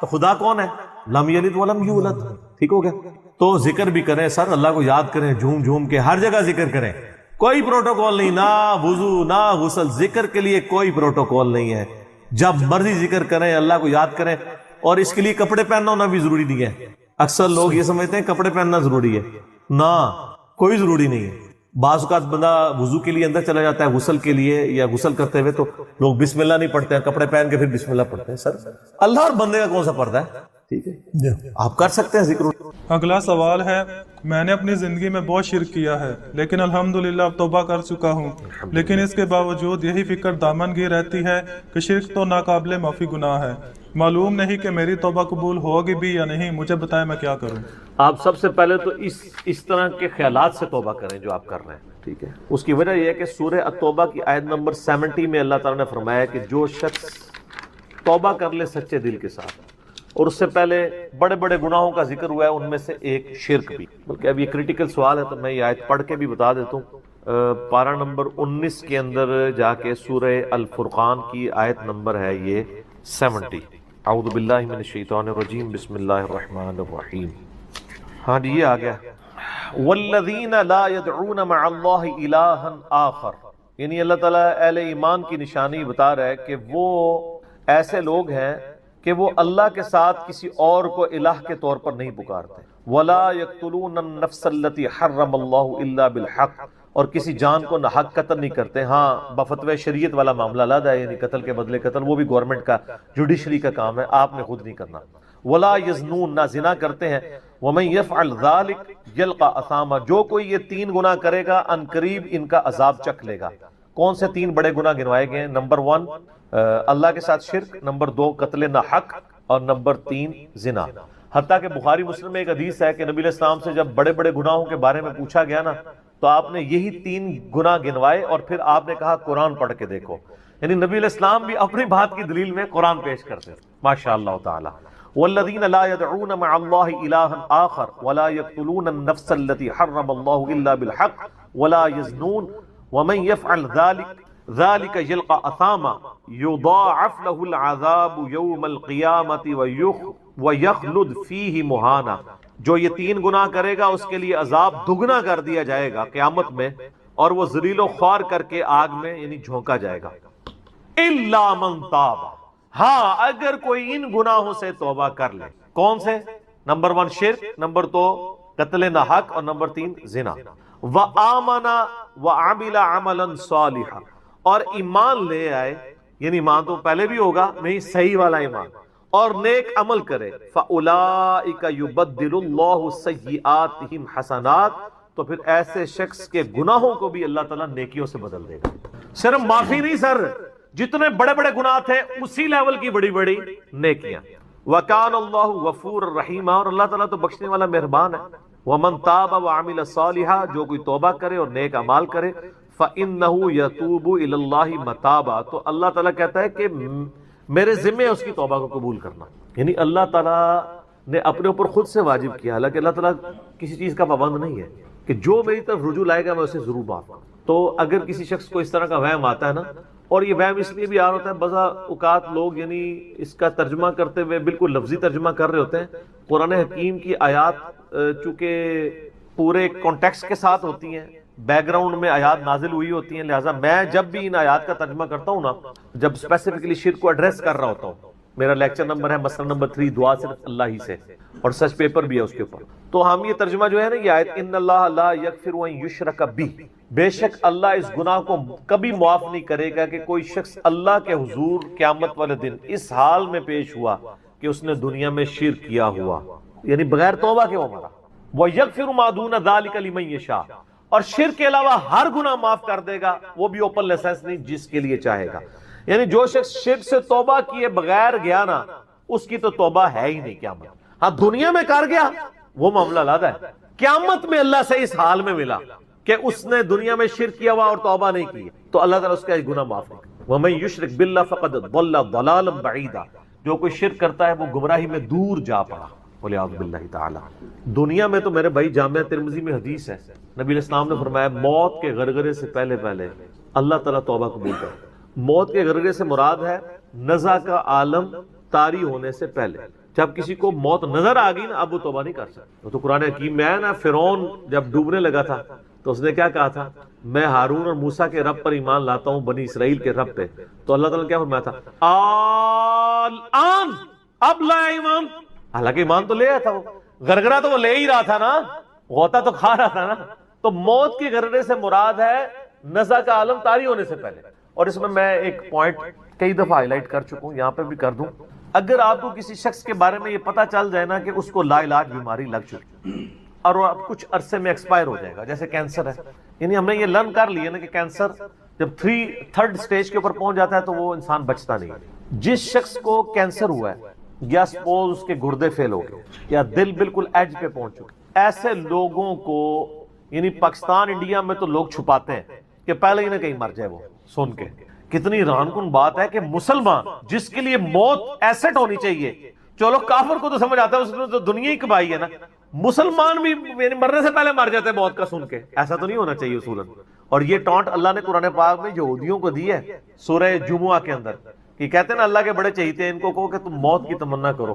تو خدا کون ہے, لم یلد ولم یولد. ٹھیک ہو گیا. تو ذکر بھی کریں سر, اللہ کو یاد کریں, جھوم جھوم کے ہر جگہ ذکر کریں. کوئی پروٹوکول نہیں, نہ وضو نہ غسل, ذکر کے لیے کوئی پروٹوکول نہیں ہے. جب مرضی ذکر کریں, اللہ کو یاد کریں. اور اس کے لیے کپڑے پہننا ہونا بھی ضروری نہیں ہے. اکثر لوگ یہ سمجھتے ہیں کپڑے پہننا ضروری ہے, نہ کوئی ضروری نہیں ہے. بعض اوقات بندہ وضو کے لیے اندر چلا جاتا ہے, غسل کے لیے یا غسل کرتے ہوئے تو لوگ بسم اللہ نہیں پڑھتے ہیں, کپڑے پہن کے پھر بسم اللہ پڑھتے ہیں. سر اللہ اور بندے کا کون سا پردہ ہے؟ ٹھیک ہے, آپ کر سکتے ہیں ذکر. اگلا سوال ہے, میں نے اپنی زندگی میں بہت شرک کیا ہے لیکن الحمدللہ اب توبہ کر چکا ہوں, لیکن اس کے باوجود یہی فکر دامن گیر رہتی ہے کہ شرک تو ناقابل معافی گناہ ہے. معلوم نہیں کہ میری توبہ قبول ہوگی بھی یا نہیں, مجھے بتائیں میں کیا کروں. آپ سب سے پہلے تو اس طرح کے خیالات سے توبہ کریں جو آپ کر رہے ہیں. ٹھیک ہے, اس کی وجہ یہ ہے کہ سورہ التوبہ کی آیت نمبر 70 میں اللہ تعالیٰ نے فرمایا کہ جو شخص توبہ کر لے سچے دل کے ساتھ, اور اس سے پہلے بڑے بڑے گناہوں کا ذکر ہوا ہے, ان میں سے ایک شرک بھی. بلکہ اب یہ کریٹیکل سوال ہے تو میں یہ آیت پڑھ کے بھی بتا دیتا ہوں. پارہ نمبر 19 کے اندر جا کے سورہ الفرقان کی آیت نمبر ہے یہ 70. اعوذ باللہ من الشیطان الرجیم, بسم اللہ الرحمن الرحیم. ہاں جی, یہ آ گیا. والذین لا يدعون مع اللہ الہا آخر, یعنی اللہ تعالیٰ اہل ایمان کی نشانی بتا رہا ہے کہ وہ ایسے لوگ ہیں کہ وہ اللہ کے ساتھ کسی اور کو الہ کے طور پر نہیں پکارتے. ولا يقتلون النفس التي حرم اللہ الا بالحق, اور کسی جان کو ناحق قتل نہیں کرتے. ہاں بفتوی شریعت والا معاملہ علیحدہ ہے، یعنی قتل کے بدلے قتل، وہ بھی گورنمنٹ کا جوڈیشری کا کام ہے، آپ نے خود نہیں کرنا. ولا یزنون، نہ زنا کرتے ہیں. ومن یفعل ذلک یلقى اثاما، جو کوئی یہ 3 گناہ کرے گا ان قریب ان کا عذاب چکھ لے گا. کون سے 3 بڑے گناہ گنوائے گئے ہیں؟ نمبر 1 اللہ کے ساتھ شرک، نمبر 2 قتل ناحق، اور نمبر 3 زنا. حتیٰ کہ بخاری مسلم میں ایک حدیث ہے کہ نبی علیہ السلام سے جب بڑے بڑے گناہوں کے بارے میں پوچھا گیا نا تو آپ نے یہی 3 گناہ گنوائے اور پھر آپ نے کہا قرآن پڑھ کے دیکھو. یعنی نبی علیہ السلام بھی اپنی بات کی دلیل میں قرآن پیش کرتے تھے. ماشاء اللہ تعالی. والذین لا يدعون مع اللہ الہا آخر ولا يقتلون النفس التي حرم اللہ الا بالحق ولا يزنون ومن يفعل ذلك يلقى اثاما يضاعف له العذاب يوم القیامة ويخلد فيه مہانا. جو یہ 3 گناہ کرے گا اس کے لیے عذاب دگنا کر دیا جائے گا قیامت میں، اور وہ ذلیل و خوار کر کے آگ میں یعنی جھونکا جائے گا. الا من تاب، ہاں اگر کوئی ان گناہوں سے توبہ کر لے. کون سے؟ نمبر 1 شرک، نمبر 2 قتل ناحق، اور نمبر 3 زنا. وآمن وعمل عملا صالحا، اور ایمان لے آئے، یعنی ایمان تو پہلے بھی ہوگا نہیں، صحیح والا ایمان، اور نیک عمل کرے. فَأُولَئِكَ يُبَدِّلُ اللَّهُ سَيِّئَاتِهِمْ حَسَنَاتٍ، تو پھر ایسے شخص کے گناہوں کو بھی اللہ تعالیٰ نیکیوں سے بدل دے گا. صرف معافی نہیں سر، جتنے بڑے بڑے گناہ تھے اسی لیول کی بڑی بڑی نیکیاں. وَكَانَ اللَّهُ غَفُورًا رَحِيمًا، اور اللہ تعالیٰ تو بخشنے والا مہربان ہے. وَمَن تَابَ وَعَمِلَ صَالِحًا، جو کوئی توبہ کرے اور نیک اعمال کرے. فَإِنَّهُ يَتُوبُ إِلَى اللَّهِ مَتَابًا، تو اللہ تعالیٰ کہتا ہے کہ میرے ذمہ ہے اس کی توبہ کو قبول کرنا. یعنی اللہ تعالیٰ نے اپنے اوپر خود سے واجب کیا، حالانکہ اللہ تعالیٰ کسی چیز کا پابند نہیں ہے کہ جو میری طرف رجوع لائے گا میں اسے ضرور معاف کروں. تو اگر کسی شخص کو اس طرح کا وہم آتا ہے نا، اور یہ وہم اس لیے بھی آ رہا ہوتا ہے، بعض اوقات لوگ یعنی اس کا ترجمہ کرتے ہوئے بالکل لفظی ترجمہ کر رہے ہوتے ہیں. قرآن حکیم کی آیات چونکہ پورے کانٹیکسٹ کے ساتھ ہوتی ہیں، بیک گراؤنڈ میں آیات نازل ہوئی ہوتی ہیں، لہٰذا میں جب بھی ان آیات کا ترجمہ کرتا ہوں نا، جب اسپیسیفکلی شرک کو ایڈریس کر رہا ہوتا ہوں، میرا لیکچر نمبر ہے مسئلہ نمبر 3 دعا صرف اللہ ہی سے، اور سچ پیپر بھی ہے اس کے اوپر، تو ہم یہ ترجمہ جو ہے نا، یہ آیت ان اللہ لا یغفر ان یشرک بہ، بے شک اللہ اس گناہ کو کبھی معاف نہیں کرے گا کہ کوئی شخص اللہ کے حضور قیامت والے دن اس حال میں پیش ہوا کہ اس نے دنیا میں شرک کیا ہوا، یعنی بغیر توبہ کے وہ مرا. وَيَغْفِرُ مَا دُونَ ذَلِكَ لِمَن يَشَاءُ، اور شرک کے علاوہ ہر گناہ معاف کر دے گا، وہ بھی اوپن لائسنس نہیں، جس کے لیے چاہے گا. یعنی جو شخص شرک سے توبہ کیے بغیر گیا نا، اس کی تو توبہ ہے ہی نہیں قیامت. ہاں دنیا میں کر گیا وہ معاملہ علیحدہ ہے، قیامت میں اللہ سے اس حال میں ملا کہ اس نے دنیا میں شرک کیا ہوا اور توبہ نہیں کی، تو اللہ تعالیٰ اس کا گناہ معاف نہیں. وَمَن يُشْرِكْ بِاللَّهِ فَقَدْ ضَلَّ ضَلَالًا بَعِيدًا، جو کوئی شرک کرتا ہے وہ گمراہی میں دور جا پڑا. وَلِعَوْذُ بِاللَّهِ تَعَالَى. دنیا میں تو میرے بھائی جامعہ ترمذی میں حدیث ہے، نبی علیہ السلام نے فرمایا موت کے غرغرے سے پہلے اللہ تعالیٰ توبہ قبول کرے. موت کے غرغرے سے مراد ہے نزع کا عالم طاری ہونے سے پہلے. جب کسی کو موت نظر آ گئی نا، اب وہ توبہ نہیں کر سکتا. تو قرآن حکیم میں ہے نا، فرعون جب ڈوبنے لگا تھا تو اس نے کیا کہا تھا، میں ہارون اور موسیٰ کے رب پر ایمان لاتا ہوں، بنی اسرائیل کے رب پہ. تو اللہ تعالیٰ نے کیا فرمایا تھا، الآن، اب لایا ایمان. حالانکہ ایمان تو لے آیا تھا، وہ غرغرہ تو وہ لے ہی رہا تھا نا، غوطہ تو کھا رہا تھا نا. تو موت کے غرغرے سے مراد ہے نزع کا عالم طاری ہونے سے پہلے. اور اس میں ایک پوائنٹ کئی دفعہ ہائی لائٹ کر چکا ہوں، یہاں پہ بھی کر دوں. اگر آپ کو کسی شخص کے بارے میں یہ پتا چل جائے نا کہ اس کو لا علاج بیماری لگ چکی اور وہ اب کچھ عرصے میں ایکسپائر ہو جائے گا، جیسے کینسر ہے، یعنی ہم نے یہ لرن کر لیا نا کہ کینسر جب 3rd سٹیج کے اوپر پہنچ جاتا ہے تو وہ انسان بچتا نہیں. جس شخص کو کینسر ہوا ہے یا سپوز اس کے گردے فیل ہو گئے یا دل بالکل ایج پہ پہنچ چکے، ایسے لوگوں کو یعنی پاکستان انڈیا میں تو لوگ چھپاتے ہیں کہ پہلے ہی نہ کہیں مر جائے. وہ سن کے کتنی ران کن بات ہے کہ مسلمان جس کے لیے موت ایسٹ ہونی چاہیے، چلو کافر کو تو سمجھ آتا ہے، اس نے تو دنیا ہی کمائی ہے نا، مسلمان بھی مرنے سے پہلے مر جاتے ہیں موت کا سن کے. ایسا تو نہیں ہونا چاہیے اصولاً. اور یہ ٹانٹ اللہ نے قرآن پاک میں یہودیوں کو دی ہے سورہ جمعہ کے اندر، کہ کہتے ہیں نا اللہ کے بڑے چہیتے ہیں، ان کو کہو کہ تم موت کی تمنا کرو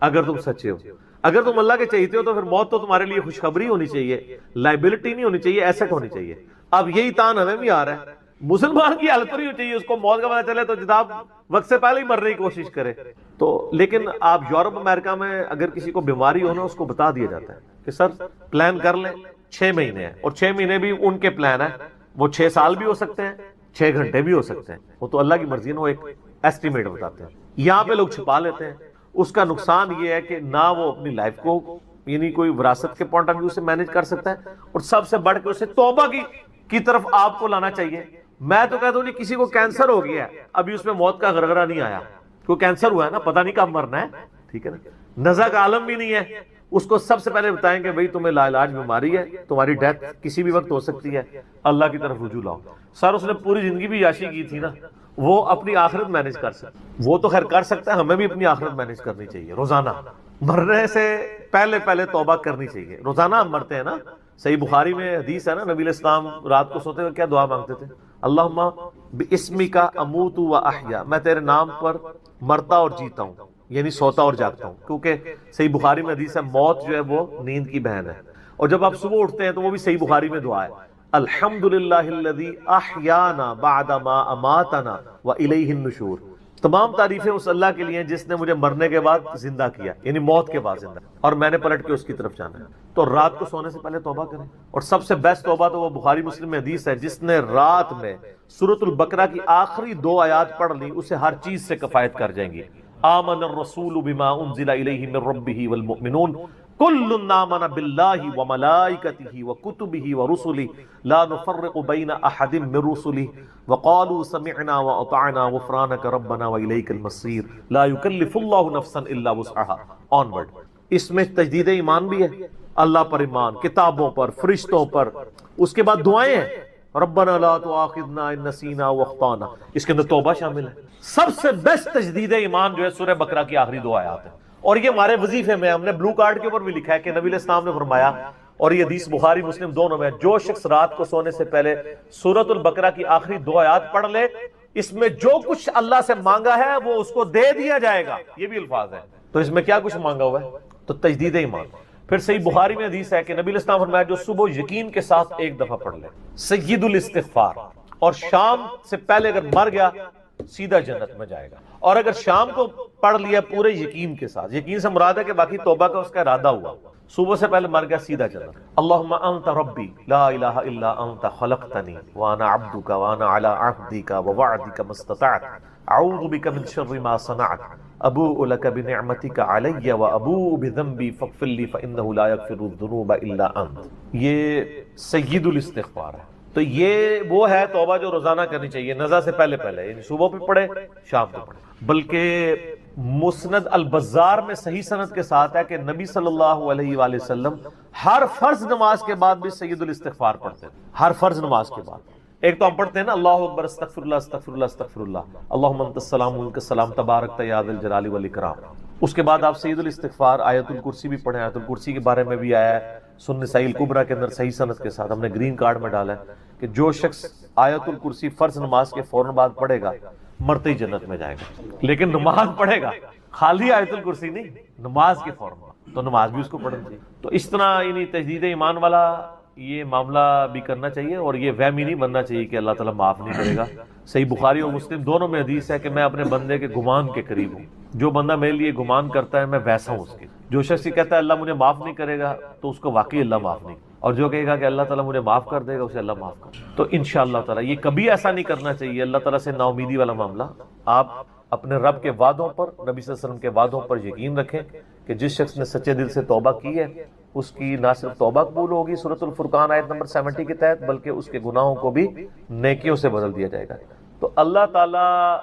اگر تم سچے ہو. اگر تم اللہ کے چہیتے ہو تو پھر موت تو تمہارے لیے خوشخبری ہونی چاہیے، لائبلٹی نہیں ہونی چاہیے، ایسٹ ہونی چاہیے. اب یہی تان ہمیں بھی آ رہا ہے، مسلمان کی حالت نہیں ہونی چاہیے، اس کو موت کا پتہ چلے تو جناب وقت سے پہلے ہی مرنے کی کوشش کرے. تو لیکن آپ یورپ امریکہ میں اگر کسی کو بیماری ہو نا، اس کو بتا دیا جاتا ہے کہ سر پلان کر لیں 6 مہینے ہیں، اور 6 مہینے بھی ان کے پلان ہے، وہ 6 سال بھی ہو سکتے ہیں، 6 گھنٹے بھی ہو سکتے ہیں، وہ تو اللہ کی مرضی ہے، وہ ایک ایسٹیمیٹ بتاتے ہیں۔ یہاں پہ لوگ چھپا لیتے ہیں۔ اس کا نقصان یہ ہے کہ نہ وہ اپنی لائف کو یعنی کوئی وراثت کے پوائنٹ آف ویو سے مینج کر سکتا ہے، اور سب سے بڑھ کے اسے توبہ کی طرف آپ کو لانا چاہیے۔ میں تو کہتا ہوں نہیں، کسی کو کینسر ہو گیا ہے، ابھی اس میں موت کا غرغرہ نہیں آیا، کوئی کینسر ہوا ہے نا، پتہ نہیں کب مرنا ہے، ٹھیک ہے نا، نزع کا عالم بھی نہیں ہے، اس کو سب سے پہلے بتائیں کہ بھئی تمہیں لا علاج بیماری ہے، تمہاری ڈیتھ کسی بھی وقت ہو سکتی ہے، اللہ کی طرف رجوع لاؤ۔ سر اس نے پوری زندگی بھی عیاشی کی تھی نا، وہ اپنی آخرت مینج کر سکتا، وہ تو خیر کر سکتا ہے، ہمیں بھی اپنی آخرت مینج کرنی چاہیے۔ روزانہ مرنے سے پہلے توبہ کرنی چاہیے۔ روزانہ ہم مرتے ہیں نا، صحیح بخاری میں حدیث ہے نا، نبی علیہ السلام رات کو سوتے ہوئے کیا دعا مانگتے تھے؟ اللہم باسمک اموت و احیا، میں تیرے نام پر مرتا اور جیتا ہوں، یعنی سوتا اور جاگتا ہوں، کیونکہ صحیح بخاری میں حدیث ہے موت جو ہے وہ نیند کی بہن ہے۔ اور جب آپ صبح اٹھتے ہیں تو وہ بھی صحیح بخاری میں دعا ہے، الحمدللہ الذی احیانا بعد ما اماتنا والیہ النشور، تمام تعریفیں اس اللہ کے لیے ہیں جس نے مجھے مرنے کے بعد زندہ کیا، یعنی موت کے بعد زندہ، اور میں نے پلٹ کے اس کی طرف جانا ہے۔ تو رات کو سونے سے پہلے توبہ کریں، اور سب سے بیسٹ توبہ تو وہ بخاری مسلم میں حدیث ہے، جس نے رات میں سورۃ البقرہ کی آخری 2 آیات پڑھ لی، اسے ہر چیز سے کفایت کر جائیں گی۔ آمن الرسول بما انزل الیہ من ربہ والمؤمنون کل آمن باللہ وملائکتہ وکتبہ ورسلہ لا نفرق بین احد من رسلہ وقالوا سمعنا واطعنا غفرانک ربنا والیک المصیر لا یکلف اللہ نفسا الا وسعها۔ آنورڈ، اس میں تجدید ایمان بھی ہے، اللہ پر ایمان، کتابوں پر، فرشتوں پر، اس کے بعد دعائیں ہیں، ربنا لا تؤاخذنا ان نسینا واخطانا، اس کے اندر توبہ شامل ہے۔ سب سے بیسٹ تجدید ایمان جو ہے سورہ بقرہ کی آخری 2 آیات ہیں، اور یہ ہمارے وظیفے میں ہم نے بلو کارڈ کے اوپر بھی لکھا ہے کہ نبی علیہ السلام نے فرمایا، اور یہ حدیث بخاری مسلم دونوں میں، جو شخص رات کو سونے سے پہلے سورۃ البقرہ کی آخری 2 آیات پڑھ لے، اس میں جو کچھ اللہ سے مانگا ہے وہ اس کو دے دیا جائے گا، یہ بھی الفاظ ہے۔ تو اس میں کیا کچھ مانگا ہوا ہے؟ تو تجدید ایمان۔ پھر صحیح بخاری میں حدیث ہے کہ نبی علیہ السلام فرمایا جو صبح یقین کے ساتھ 1 دفعہ پڑھ لے، سید الاستغفار، اور شام سے پہلے اگر مر گیا سیدھا جنت میں جائے گا، اور اگر شام کو پڑھ لیا پورے یقین کے ساتھ، یقین سے مراد ہے کہ باقی توبہ کا اس کا ارادہ ہوا، صبح سے پہلے مر گیا سیدھا جنت۔ اللہم انت ربی لا الہ الا انت خلقتنی وانا عبدک وانا علی عہدک ووعدک ما استطعت اعوذ بک من شر ما صنعت ابوء لک بنعمتک علی وابوء بذنبی فاغفر لی فانہ لا یغفر الذنوب الا انت۔ یہ سید الاستغفار ہے۔ تو یہ وہ ہے توبہ جو روزانہ کرنی چاہیے، نزع سے پہلے یعنی صبح پہ پڑھے، شام کو پڑھے۔ بلکہ مسند البزار میں صحیح سند کے ساتھ ہے کہ نبی صلی اللہ علیہ وآلہ وسلم ہر فرض نماز کے بعد بھی سید الاستغفار پڑھتے ہیں، ہر فرض نماز کے بعد۔ ایک تو ہم پڑھتے ہیں نا اللہ اکبر استغفر اللہ استغفر اللہ استغفر اللہ اللہم انت السلام منک السلام تبارک یا ذا الجلال والاکرام، اس کے بعد آپ سید الاستغفار آیت الکرسی بھی پڑھیں، آیت الکرسی کے بارے میں بھی آیا ہے سنن نسائی الکبریٰ کے اندر صحیح سند کے ساتھ، ہم نے گرین کارڈ میں ڈالا ہے کہ جو شخص آیت الکرسی فرض نماز کے فوراً بعد پڑھے گا مرتے ہی جنت میں جائے گا۔ لیکن نماز پڑھے گا، خالی آیت الکرسی نہیں، نماز کے فوراً بعد، تو نماز بھی اس کو پڑھنی چاہیے۔ تو اس طرح یعنی تجدید ایمان والا یہ معاملہ بھی کرنا چاہیے، اور یہ وہم ہی نہیں بننا چاہیے کہ اللہ تعالیٰ معاف نہیں کرے گا۔ صحیح بخاری اور مسلم دونوں میں حدیث ہے کہ میں اپنے بندے کے گمان کے قریب ہوں، جو بندہ میرے لیے گمان کرتا ہے میں ویسا ہوں اس کے۔ جو شخص یہ کہتا ہے اللہ مجھے معاف نہیں کرے گا تو اس کو واقعی اللہ معاف نہیں، اور جو کہے گا کہ اللہ تعالیٰ مجھے معاف کر دے گا اسے اللہ معاف کر۔ تو انشاءاللہ تعالیٰ یہ کبھی ایسا نہیں کرنا چاہیے اللہ تعالیٰ سے نا امیدی والا معاملہ۔ آپ اپنے رب کے وعدوں پر، نبی صلی اللہ علیہ وسلم کے وعدوں پر یقین رکھیں کہ جس شخص نے سچے دل سے توبہ کی ہے اس کی نہ صرف توبہ قبول ہوگی سورۃ الفرقان آیت نمبر 70 کے تحت، بلکہ اس کے گناہوں کو بھی نیکیوں سے بدل دیا جائے گا۔ تو اللہ تعالیٰ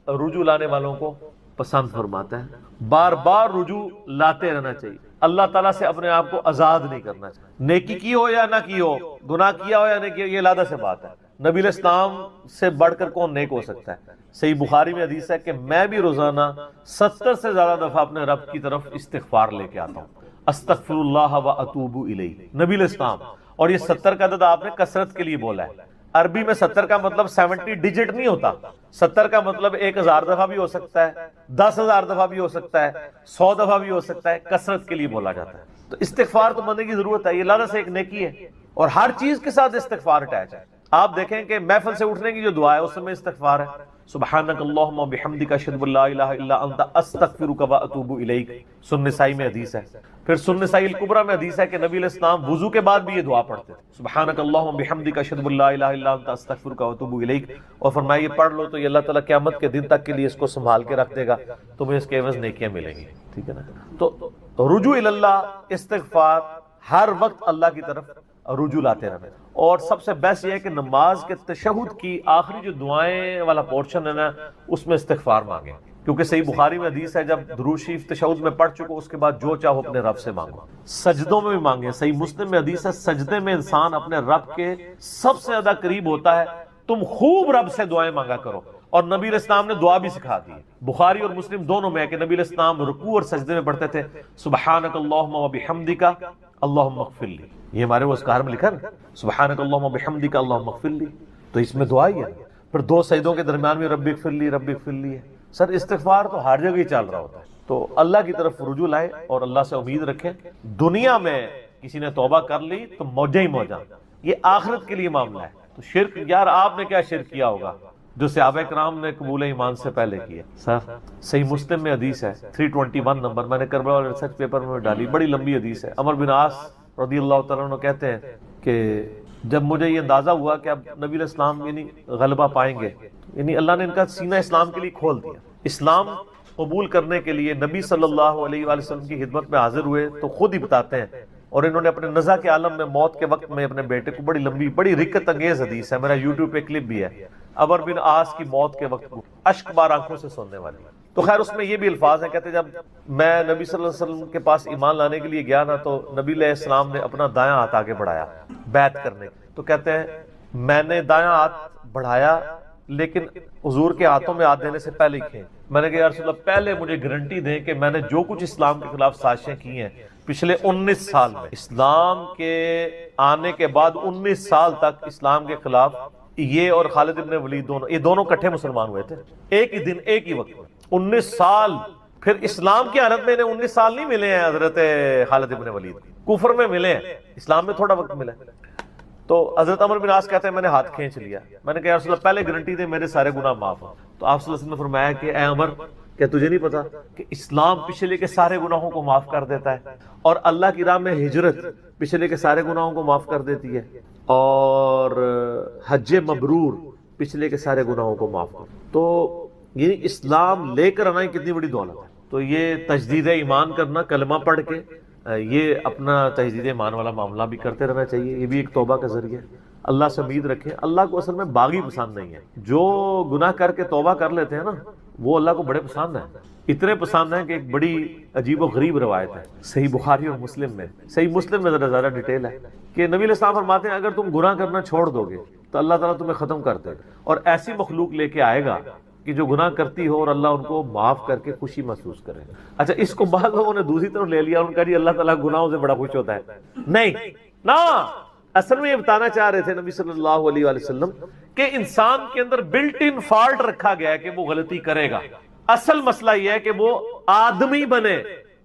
رجوع لانے والوں کو پسند فرماتا ہے، بار بار رجوع لاتے رہنا چاہیے، اللہ تعالیٰ سے اپنے آپ کو آزاد نہیں کرنا چاہیے، نیکی کی ہو یا نہ کی ہو، گناہ کیا ہو یا نہیں کیا، یہ علیحدہ سے بات ہے۔ نبی علیہ السلام سے بڑھ کر کون نیک ہو سکتا ہے؟ صحیح بخاری میں حدیث ہے کہ میں بھی روزانہ 70 سے زیادہ دفعہ اپنے رب کی طرف استغفار لے کے آتا ہوں، استغفر اللہ و اتوب الیہ، نبی علیہ السلام۔ اور یہ 70 کا عدد آپ نے کثرت کے لیے بولا ہے، عربی میں 70 کا مطلب 70 ڈیجٹ نہیں ہوتا، 70 کا مطلب 1000 دفعہ بھی ہو سکتا ہے، 10,000 دفعہ بھی ہو سکتا ہے، 100 دفعہ بھی ہو سکتا ہے، کثرت کے لیے بولا جاتا ہے۔ تو استغفار تو بندے کی ضرورت ہے، یہ اللہ سے ایک نیکی ہے، اور ہر چیز کے ساتھ استغفار اٹیچ ہے۔ آپ دیکھیں کہ محفل سے اٹھنے کی جو دعا ہے اس میں استغفار ہے، سبحانک اللہم و بحمدک اشہد ان لا الہ الا انت استغفرک و اتوب الیک، سنن نسائی میں حدیث ہے۔ پھر سنن نسائی الکبریٰ میں حدیث ہے کہ نبی علیہ السلام وضو کے بعد بھی یہ دعا پڑھتے تھے، سبحانک اللہم و بحمدک اشہد ان لا الہ الا انت استغفرک و اتوب الیک، اور فرمایا یہ پڑھ لو تو یہ اللہ تعالیٰ قیامت کے دن تک کے لیے اس کو سنبھال کے رکھ دے گا، تمہیں اس کے عوض نیکیاں ملیں گی، ٹھیک ہے نا۔ تو رجوع اللہ، استغفار، ہر وقت اللہ کی طرف رجوع لاتے رہنا، اور سب سے بیسٹ یہ ہے کہ نماز کے تشہد کی آخری جو دعائیں والا پورشن ہے نا اس میں استغفار مانگیں، کیونکہ صحیح بخاری میں حدیث ہے جب درود شریف تشہد میں پڑھ چکو اس کے بعد جو چاہو اپنے رب سے مانگو، سجدوں میں بھی مانگیں، صحیح مسلم میں حدیث ہے سجدے میں انسان اپنے رب کے سب سے زیادہ قریب ہوتا ہے، تم خوب رب سے دعائیں مانگا کرو، اور نبی علیہ السلام نے دعا بھی سکھا دی، بخاری اور مسلم دونوں میں ہے کہ نبی علیہ السلام رکوع اور سجدے میں پڑھتے تھے سبحانک اللہم و بحمدک اللہم اغفر لی، یہ ہمارے وہ اذکار میں لکھا نا سبحانک اللہم و بحمدک اللہم اغفر لی، تو اس میں دعا ہی ہے۔ پھر دو سجدوں کے درمیان میں رب اغفر لی رب اغفر لی ہے۔ سر استغفار تو ہر جگہ ہی چل رہا ہوتا ہے، تو اللہ کی طرف رجوع لائیں اور اللہ سے امید رکھیں۔ دنیا میں کسی نے توبہ کر لی تو موجہ ہی موجہ، یہ آخرت کے لیے معاملہ ہے۔ تو شرک، یار آپ نے کیا شرک کیا ہوگا جو صحابہ کرام نے قبول ایمان سے پہلے کیا؟ سر صحیح مسلم میں حدیث ہے 321 نمبر، میں نے کربلا والے ریسرچ پیپر میں ڈالی، بڑی لمبی حدیث ہے۔ عمر بن عاص رضی اللہ تعالیٰ عنہ کہتے ہیں کہ جب مجھے یہ اندازہ ہوا کہ اب نبی علیہ السلام یعنی غلبہ پائیں گے، یعنی اللہ نے ان کا سینہ اسلام کے لیے کھول دیا، اسلام قبول کرنے کے لیے نبی صلی اللہ علیہ وآلہ وسلم کی خدمت میں حاضر ہوئے، تو خود ہی بتاتے ہیں، اور انہوں نے اپنے نزع کے عالم میں موت کے وقت میں اپنے بیٹے کو، بڑی لمبی بڑی رکت انگیز حدیث ہے، میرا یوٹیوب پہ کلپ بھی ہے، عمر بن عاص کی موت کے وقت اشک بار آنکھوں سے سونے والی۔ تو خیر اس میں یہ بھی الفاظ ہیں، کہتے ہیں جب میں نبی صلی اللہ علیہ وسلم کے پاس ایمان لانے کے لیے گیا نا تو نبی علیہ السلام نے اپنا دایاں ہاتھ آگے بڑھایا بیعت کرنے، تو کہتے ہیں میں نے دایاں ہاتھ بڑھایا لیکن حضور کے ہاتھوں میں ہاتھ دینے سے پہلے ہی کھیں، میں نے کہا یا رسول اللہ پہلے مجھے گارنٹی دیں کہ میں نے جو کچھ اسلام کے خلاف سازشیں کی ہیں پچھلے 19 سال میں، اسلام کے آنے کے بعد 19 سال تک اسلام کے خلاف یہ اور خالد ابن ولید دونوں، یہ دونوں کٹھے مسلمان ہوئے تھے ایک ہی دن ایک ہی وقت میں، 19 سال۔ پھر اسلام کی حالت میں انہیں 19 سال نہیں ملے ہیں حضرت خالد ابن ولید، کفر میں ملے ہیں، اسلام میں تھوڑا وقت ملا ہے۔ تو حضرت عمر بن عاص کہتے ہیں میں نے ہاتھ کھینچ لیا، میں نے کہا یا رسول اللہ پہلے گارنٹی دے میرے سارے گناہ معاف ہوں۔ تو آپ صلی اللہ علیہ وسلم نے فرمایا کہ اے عمر، کیا تجھے نہیں پتا کہ اسلام پچھلے کے سارے گناہوں کو معاف کر دیتا ہے، اور اللہ کی راہ میں ہجرت پچھلے کے سارے گناہوں کو معاف کر دیتی ہے، اور حج مبرور پچھلے کے سارے گناہوں کو معاف کر، تو یعنی اسلام لے کر آنا کتنی بڑی دولت ہے۔ تو یہ تجدید ایمان کرنا، کلمہ پڑھ کے یہ اپنا تجدید ایمان والا معاملہ بھی کرتے رہنا چاہیے، یہ بھی ایک توبہ کا ذریعہ ہے۔ اللہ سے امید رکھیں، اللہ کو اصل میں باغی پسند نہیں ہے، جو گناہ کر کے توبہ کر لیتے ہیں نا وہ اللہ کو بڑے پسند ہیں، اتنے پسند ہیں کہ ایک بڑی عجیب و غریب روایت ہے صحیح بخاری اور مسلم میں، صحیح مسلم میں ذرا زیادہ ڈیٹیل ہے کہ نبی علیہ السلام فرماتے ہیں اگر تم گناہ کرنا چھوڑ دو گے تو اللہ تعالیٰ تمہیں ختم کر دے گا، اور ایسی مخلوق لے کے آئے گا کہ جو گناہ کرتی ہو اور اللہ ان کو معاف کر کے خوشی محسوس کرے۔ اچھا اس کو بعض لوگوں نے دوسری طرف لے لیا، ان کا جی اللہ تعالیٰ گناہوں سے بڑا خوش ہوتا ہے، نہیں نا، اصل میں یہ بتانا چاہ رہے تھے نبی صلی اللہ علیہ وآلہ وسلم کہ انسان کے اندر بلٹ ان فالٹ رکھا گیا ہے کہ وہ غلطی کرے گا، اصل مسئلہ یہ ہے کہ وہ آدمی بنے۔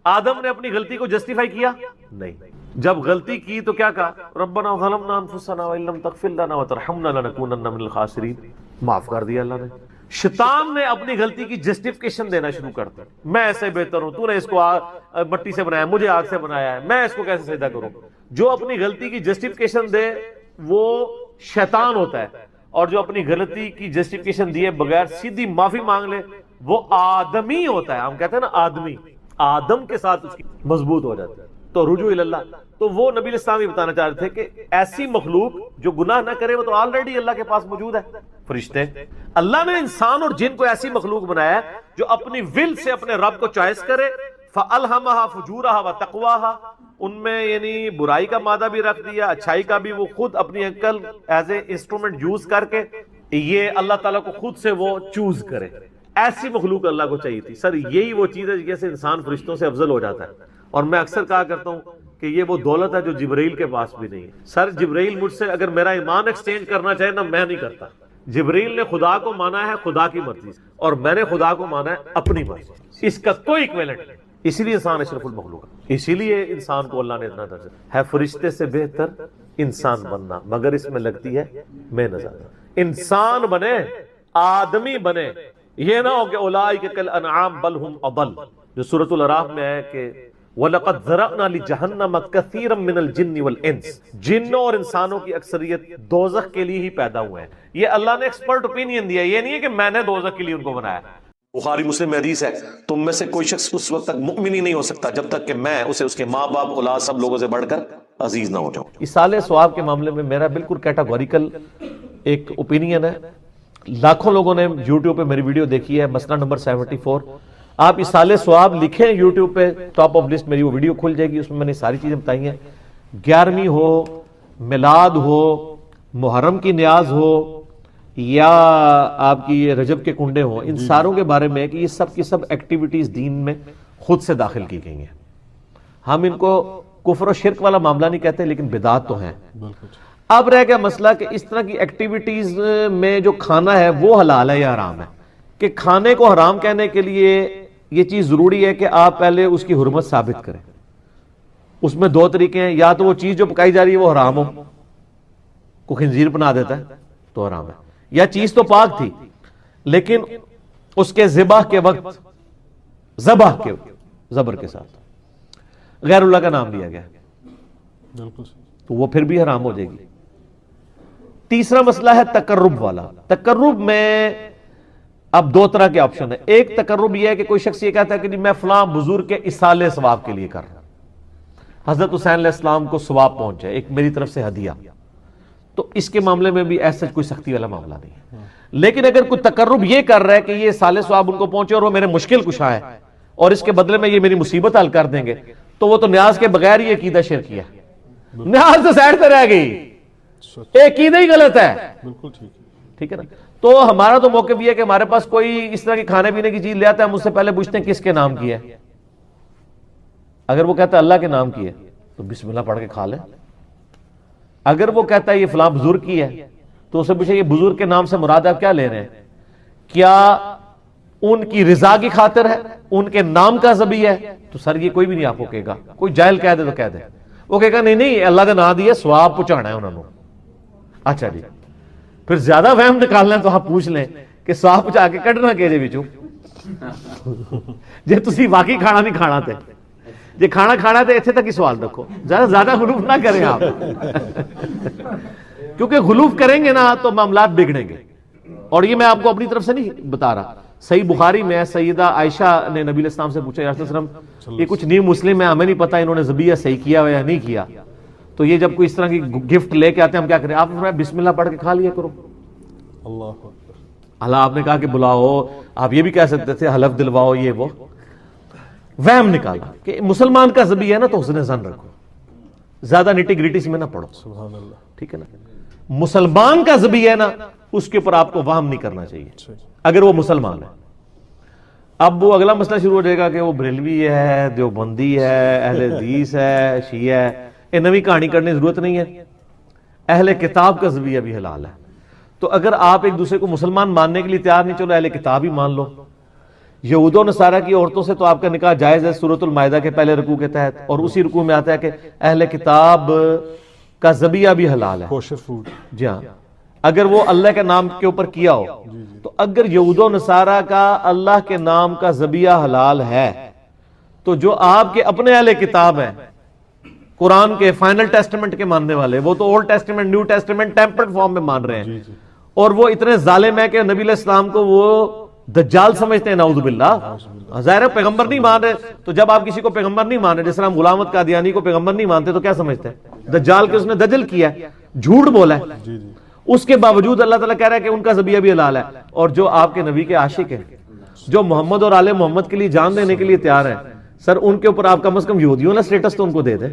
آدم نے اپنی غلطی کو جسٹیفائی کیا نہیں، جب غلطی کی تو کیا کہا ربنا ظلمنا انفسنا وان لم تغفر لنا وترحمنا لنکونن من الخاسرین، معاف کر دیا اللہ نے۔ شیطان نے اپنی غلطی کی جسٹیفیکیشن دینا شروع کر دیا، میں ایسے بہتر ہوں، تو نے اس کو مٹی سے بنایا، مجھے آگ سے بنایا ہے، میں اس کو کیسے سجدہ کروں۔ جو اپنی غلطی کی جسٹیفیکیشن دے وہ شیطان ہوتا ہے، اور جو اپنی غلطی کی جسٹیفیکیشن دیے بغیر سیدھی معافی مانگ لے وہ آدمی ہوتا ہے۔ ہم کہتے ہیں نا آدمی، آدم کے ساتھ اس کی مضبوط ہو جاتا ہے۔ تو رجوع اللہ، تو وہ نبی علیہ السلام یہ بتانا چاہ رہے تھے کہ ایسی مخلوق جو گناہ نہ کرے وہ تو آلریڈی اللہ کے پاس موجود ہے، فرشتے۔ اللہ نے انسان اور جن کو ایسی مخلوق بنایا ہے جو اپنی ول سے اپنے رب کو چوائس کرے، فَأَلْهَمَهَا فُجُورَهَا وَتَقْوَاهَا، ان میں یعنی برائی کا مادہ بھی رکھ دیا، اچھائی کا بھی، وہ خود اپنی عقل ایز اے انسٹرومنٹ یوز کر کے یہ اللہ تعالیٰ کو خود سے وہ چوز کرے۔ ایسی مخلوق اللہ کو چاہیے تھی۔ سر یہی وہ چیز ہے جیسے انسان فرشتوں سے افضل ہو جاتا ہے، اور میں اکثر کہا کرتا ہوں کہ یہ وہ دولت ہے جو جبرائیل کے پاس بھی نہیں ہے۔ سر جبرائیل مجھ سے اگر میرا ایمان ایکسچینج کرنا چاہے نا میں نہیں کرتا۔ جبرائیل نے خدا کو مانا ہے خدا کی مرضی سے، اور میں نے خدا کو مانا ہے اپنی مرضی سے، اس کا کوئی ایکویلنٹ نہیں۔ اسی لیے انسان اشرف المخلوق، اسی لیے انسان کو اللہ نے اتنا درجہ ہے فرشتے سے بہتر انسان بننا، مگر اس میں لگتی ہے محنت۔ انسان بنے، آدمی بنے، یہ نہ ہو کہ اولئک کالانعام بل ہم اضل، جو سورۃ الاعراف میں ہے کہ وَلَقَدْ ذَرَأْنَا لِجَهَنَّمَ كَثِيرًا مِنَ الْجِنِّ وَالْإِنسِ، جنوں اور انسانوں کی اکثریت دوزخ کے لیے ہی پیدا ہوئے ہیں۔ یہ اللہ نے ایکسپرٹ اوپینین دیا، یہ نہیں ہے کہ میں نے دوزخ کے لیے ان کو بنایا۔ بخاری مسلم میں حدیث ہے، تم میں سے کوئی شخص اس وقت تک مؤمن ہی نہیں ہو سکتا جب تک کہ میں اسے اس کے ماں باپ اولاد سب لوگوں سے بڑھ کر عزیز نہ ہو جاؤں۔ ایصال ثواب کے معاملے میں میرا بالکل کیٹاگوریکل ایک اوپینین ہے۔ لاکھوں لوگوں نے یوٹیوب پہ میری ویڈیو دیکھی ہے، مسئلہ نمبر 74۔ آپ ایصال ثواب لکھیں یوٹیوب پہ، ٹاپ آف لسٹ میری وہ ویڈیو کھل جائے گی، اس میں میں نے ساری چیزیں بتائی ہیں۔ 11ویں ہو، میلاد ہو، محرم کی نیاز ہو، یا آپ کی یہ رجب کے کنڈے ہوں، ان ساروں کے بارے میں کہ یہ سب کی سب ایکٹیویٹیز دین میں خود سے داخل کی گئی ہیں۔ ہم ان کو کفر و شرک والا معاملہ نہیں کہتے، لیکن بدعات تو ہیں۔ اب رہ گیا مسئلہ کہ اس طرح کی ایکٹیویٹیز میں جو کھانا ہے وہ حلال ہے یا حرام ہے۔ کہ کھانے کو حرام کہنے کے لیے یہ چیز ضروری ہے کہ آپ پہلے اس کی حرمت ثابت کریں۔ اس میں دو طریقے ہیں، یا تو وہ چیز جو پکائی جا رہی ہے وہ حرام ہو، کوئی خنزیر بنا دیتا ہے تو حرام ہے، یا چیز تو پاک تھی لیکن اس کے ذبح کے وقت ذبح کے زبر کے ساتھ غیر اللہ کا نام لیا گیا تو وہ پھر بھی حرام ہو جائے گی۔ تیسرا مسئلہ ہے تقرب والا۔ تقرب میں اب دو طرح کے آپشن ہیں۔ ایک تقرب یہ ہے کہ کوئی شخص یہ کہتا ہے کہ میں فلاں بزرگ کے ایصال ثواب کے لیے کر رہا ہوں، حضرت حسین علیہ السلام کو ثواب پہنچ جائے، ایک میری طرف سے ہدیہ، تو اس کے معاملے میں بھی ایسا کوئی سختی والا معاملہ نہیں ہے۔ لیکن اگر کوئی تقرب یہ کر رہا ہے کہ یہ ایصال ثواب ان کو پہنچے اور وہ میرے مشکل کشا ہے اور اس کے بدلے میں یہ میری مصیبت حل کر دیں گے، تو وہ تو نیاز کے بغیر ہی عقیدہ شرکی ہے۔ نیاز تو سائڈ پہ رہ گئی، عقیدہ ہی غلط ہے۔ ٹھیک ہے نا؟ تو ہمارا تو موقف یہ ہے کہ ہمارے پاس کوئی اس طرح کی کھانے پینے کی چیز لے آتا ہے، ہم اس سے پہلے پوچھتے ہیں کس کے نام کی ہے۔ اگر وہ کہتا ہے اللہ کے نام کی ہے تو بسم اللہ پڑھ کے کھا لیں۔ اگر وہ کہتا ہے یہ فلاں بزرگ کی ہے تو اسے پوچھے یہ بزرگ کے نام سے مراد آپ کیا لے رہے ہیں؟ کیا ان کی رضا کی خاطر ہے، ان کے نام کا ذبیح ہے؟ تو سر یہ کوئی بھی نہیں آپ کو کہے گا، کوئی جاہل کہہ دے تو کہہ دے، وہ کہے گا نہیں نہیں اللہ کا نام دیا ثواب پہنچانا ہے انہوں نے۔ اچھا جی، پھر زیادہ وہم نکالنا ہے تو آپ پوچھ لیں کہ ثواب پہنچا کے کڈنا کہ جے وچوں جے تسی واقعی کھانا نہیں کھانا تے جے کھانا کھانا تے ایتھے تک ہی سوال رکھو، زیادہ غلوف نہ کریں آپ کیونکہ غلوف کریں گے نا تو معاملات بگڑیں گے۔ اور یہ میں آپ کو اپنی طرف سے نہیں بتا رہا، صحیح بخاری میں سیدہ عائشہ نے نبی علیہ السلام سے پوچھا یا رسول اللہ علیہ وسلم یہ کچھ نیو مسلم ہے، ہمیں نہیں پتا انہوں نے ذبیحہ صحیح کیا یا نہیں کیا، تو یہ جب کوئی اس طرح کی گفٹ لے کے آتے ہیں ہم کیا کریں؟ آپ نے بسم اللہ پڑھ کے کھا لیا کرو۔ اللہ آپ نے کہا کہ بلاؤ، آپ یہ بھی کہہ سکتے تھے حلف دلواؤ، یہ وہ وہم نکالا کہ مسلمان کا ذبیحہ ہے نا تو حسن ظن رکھو، زیادہ نٹی گریٹی میں نہ پڑھو، ٹھیک ہے نا؟ مسلمان کا ذبیحہ ہے نا اس کے اوپر آپ کو وہم نہیں کرنا چاہیے اگر وہ مسلمان ہے۔ اب وہ اگلا مسئلہ شروع ہو جائے گا کہ وہ بریلوی ہے، دیوبندی ہے، اہل حدیث ہے، شیعہ ہے، یہ نئی کہانی کرنے کی ضرورت نہیں ہے۔ اہل کتاب کا ذبیحہ بھی حلال ہے، تو اگر آپ ایک دوسرے کو مسلمان ماننے کے لیے تیار نہیں، چلو اہل کتاب ہی مان لو۔ یہود و نصارہ کی عورتوں سے تو آپ کا نکاح جائز ہے سورۃ المائدہ کے پہلے رکوع کے تحت، اور اسی رکوع میں آتا ہے کہ اہل کتاب کا ذبیحہ بھی حلال ہے، کوشر فوڈ، جی ہاں، اگر وہ اللہ کے نام کے اوپر کیا ہو۔ تو اگر یہود و نصارہ کا اللہ کے نام کا ذبیحہ حلال ہے تو جو آپ کے اپنے اہل کتاب ہیں قرآن کے فائنل ٹیسٹمنٹ کے ماننے والے، وہ تو old testament new testament tempered form میں مان رہے ہیں، اور وہ اتنے ظالم ہیں کہ نبی علیہ السلام کو وہ دجال سمجھتے ہیں، نعوذ باللہ۔ ظاہر پیغمبر نہیں مان رہے، تو جب آپ کسی کو پیغمبر نہیں مان رہے، جس طرح ہم غلامت قادیانی کو پیغمبر نہیں مانتے تو کیا سمجھتے ہیں؟ دجال کے اس نے دجل کیا ہے، جھوٹ بولا ہے، اس کے باوجود اللہ تعالیٰ کہہ رہا ہے کہ ان کا ذبیحہ بھی حلال ہے۔ اور جو آپ کے نبی کے عاشق ہیں، جو محمد اور آل محمد کے لیے جان دینے کے لیے تیار ہیں، سر ان کے اوپر آپ کم از کم یہودیوں نے سٹیٹس تو ان کو دے دیں۔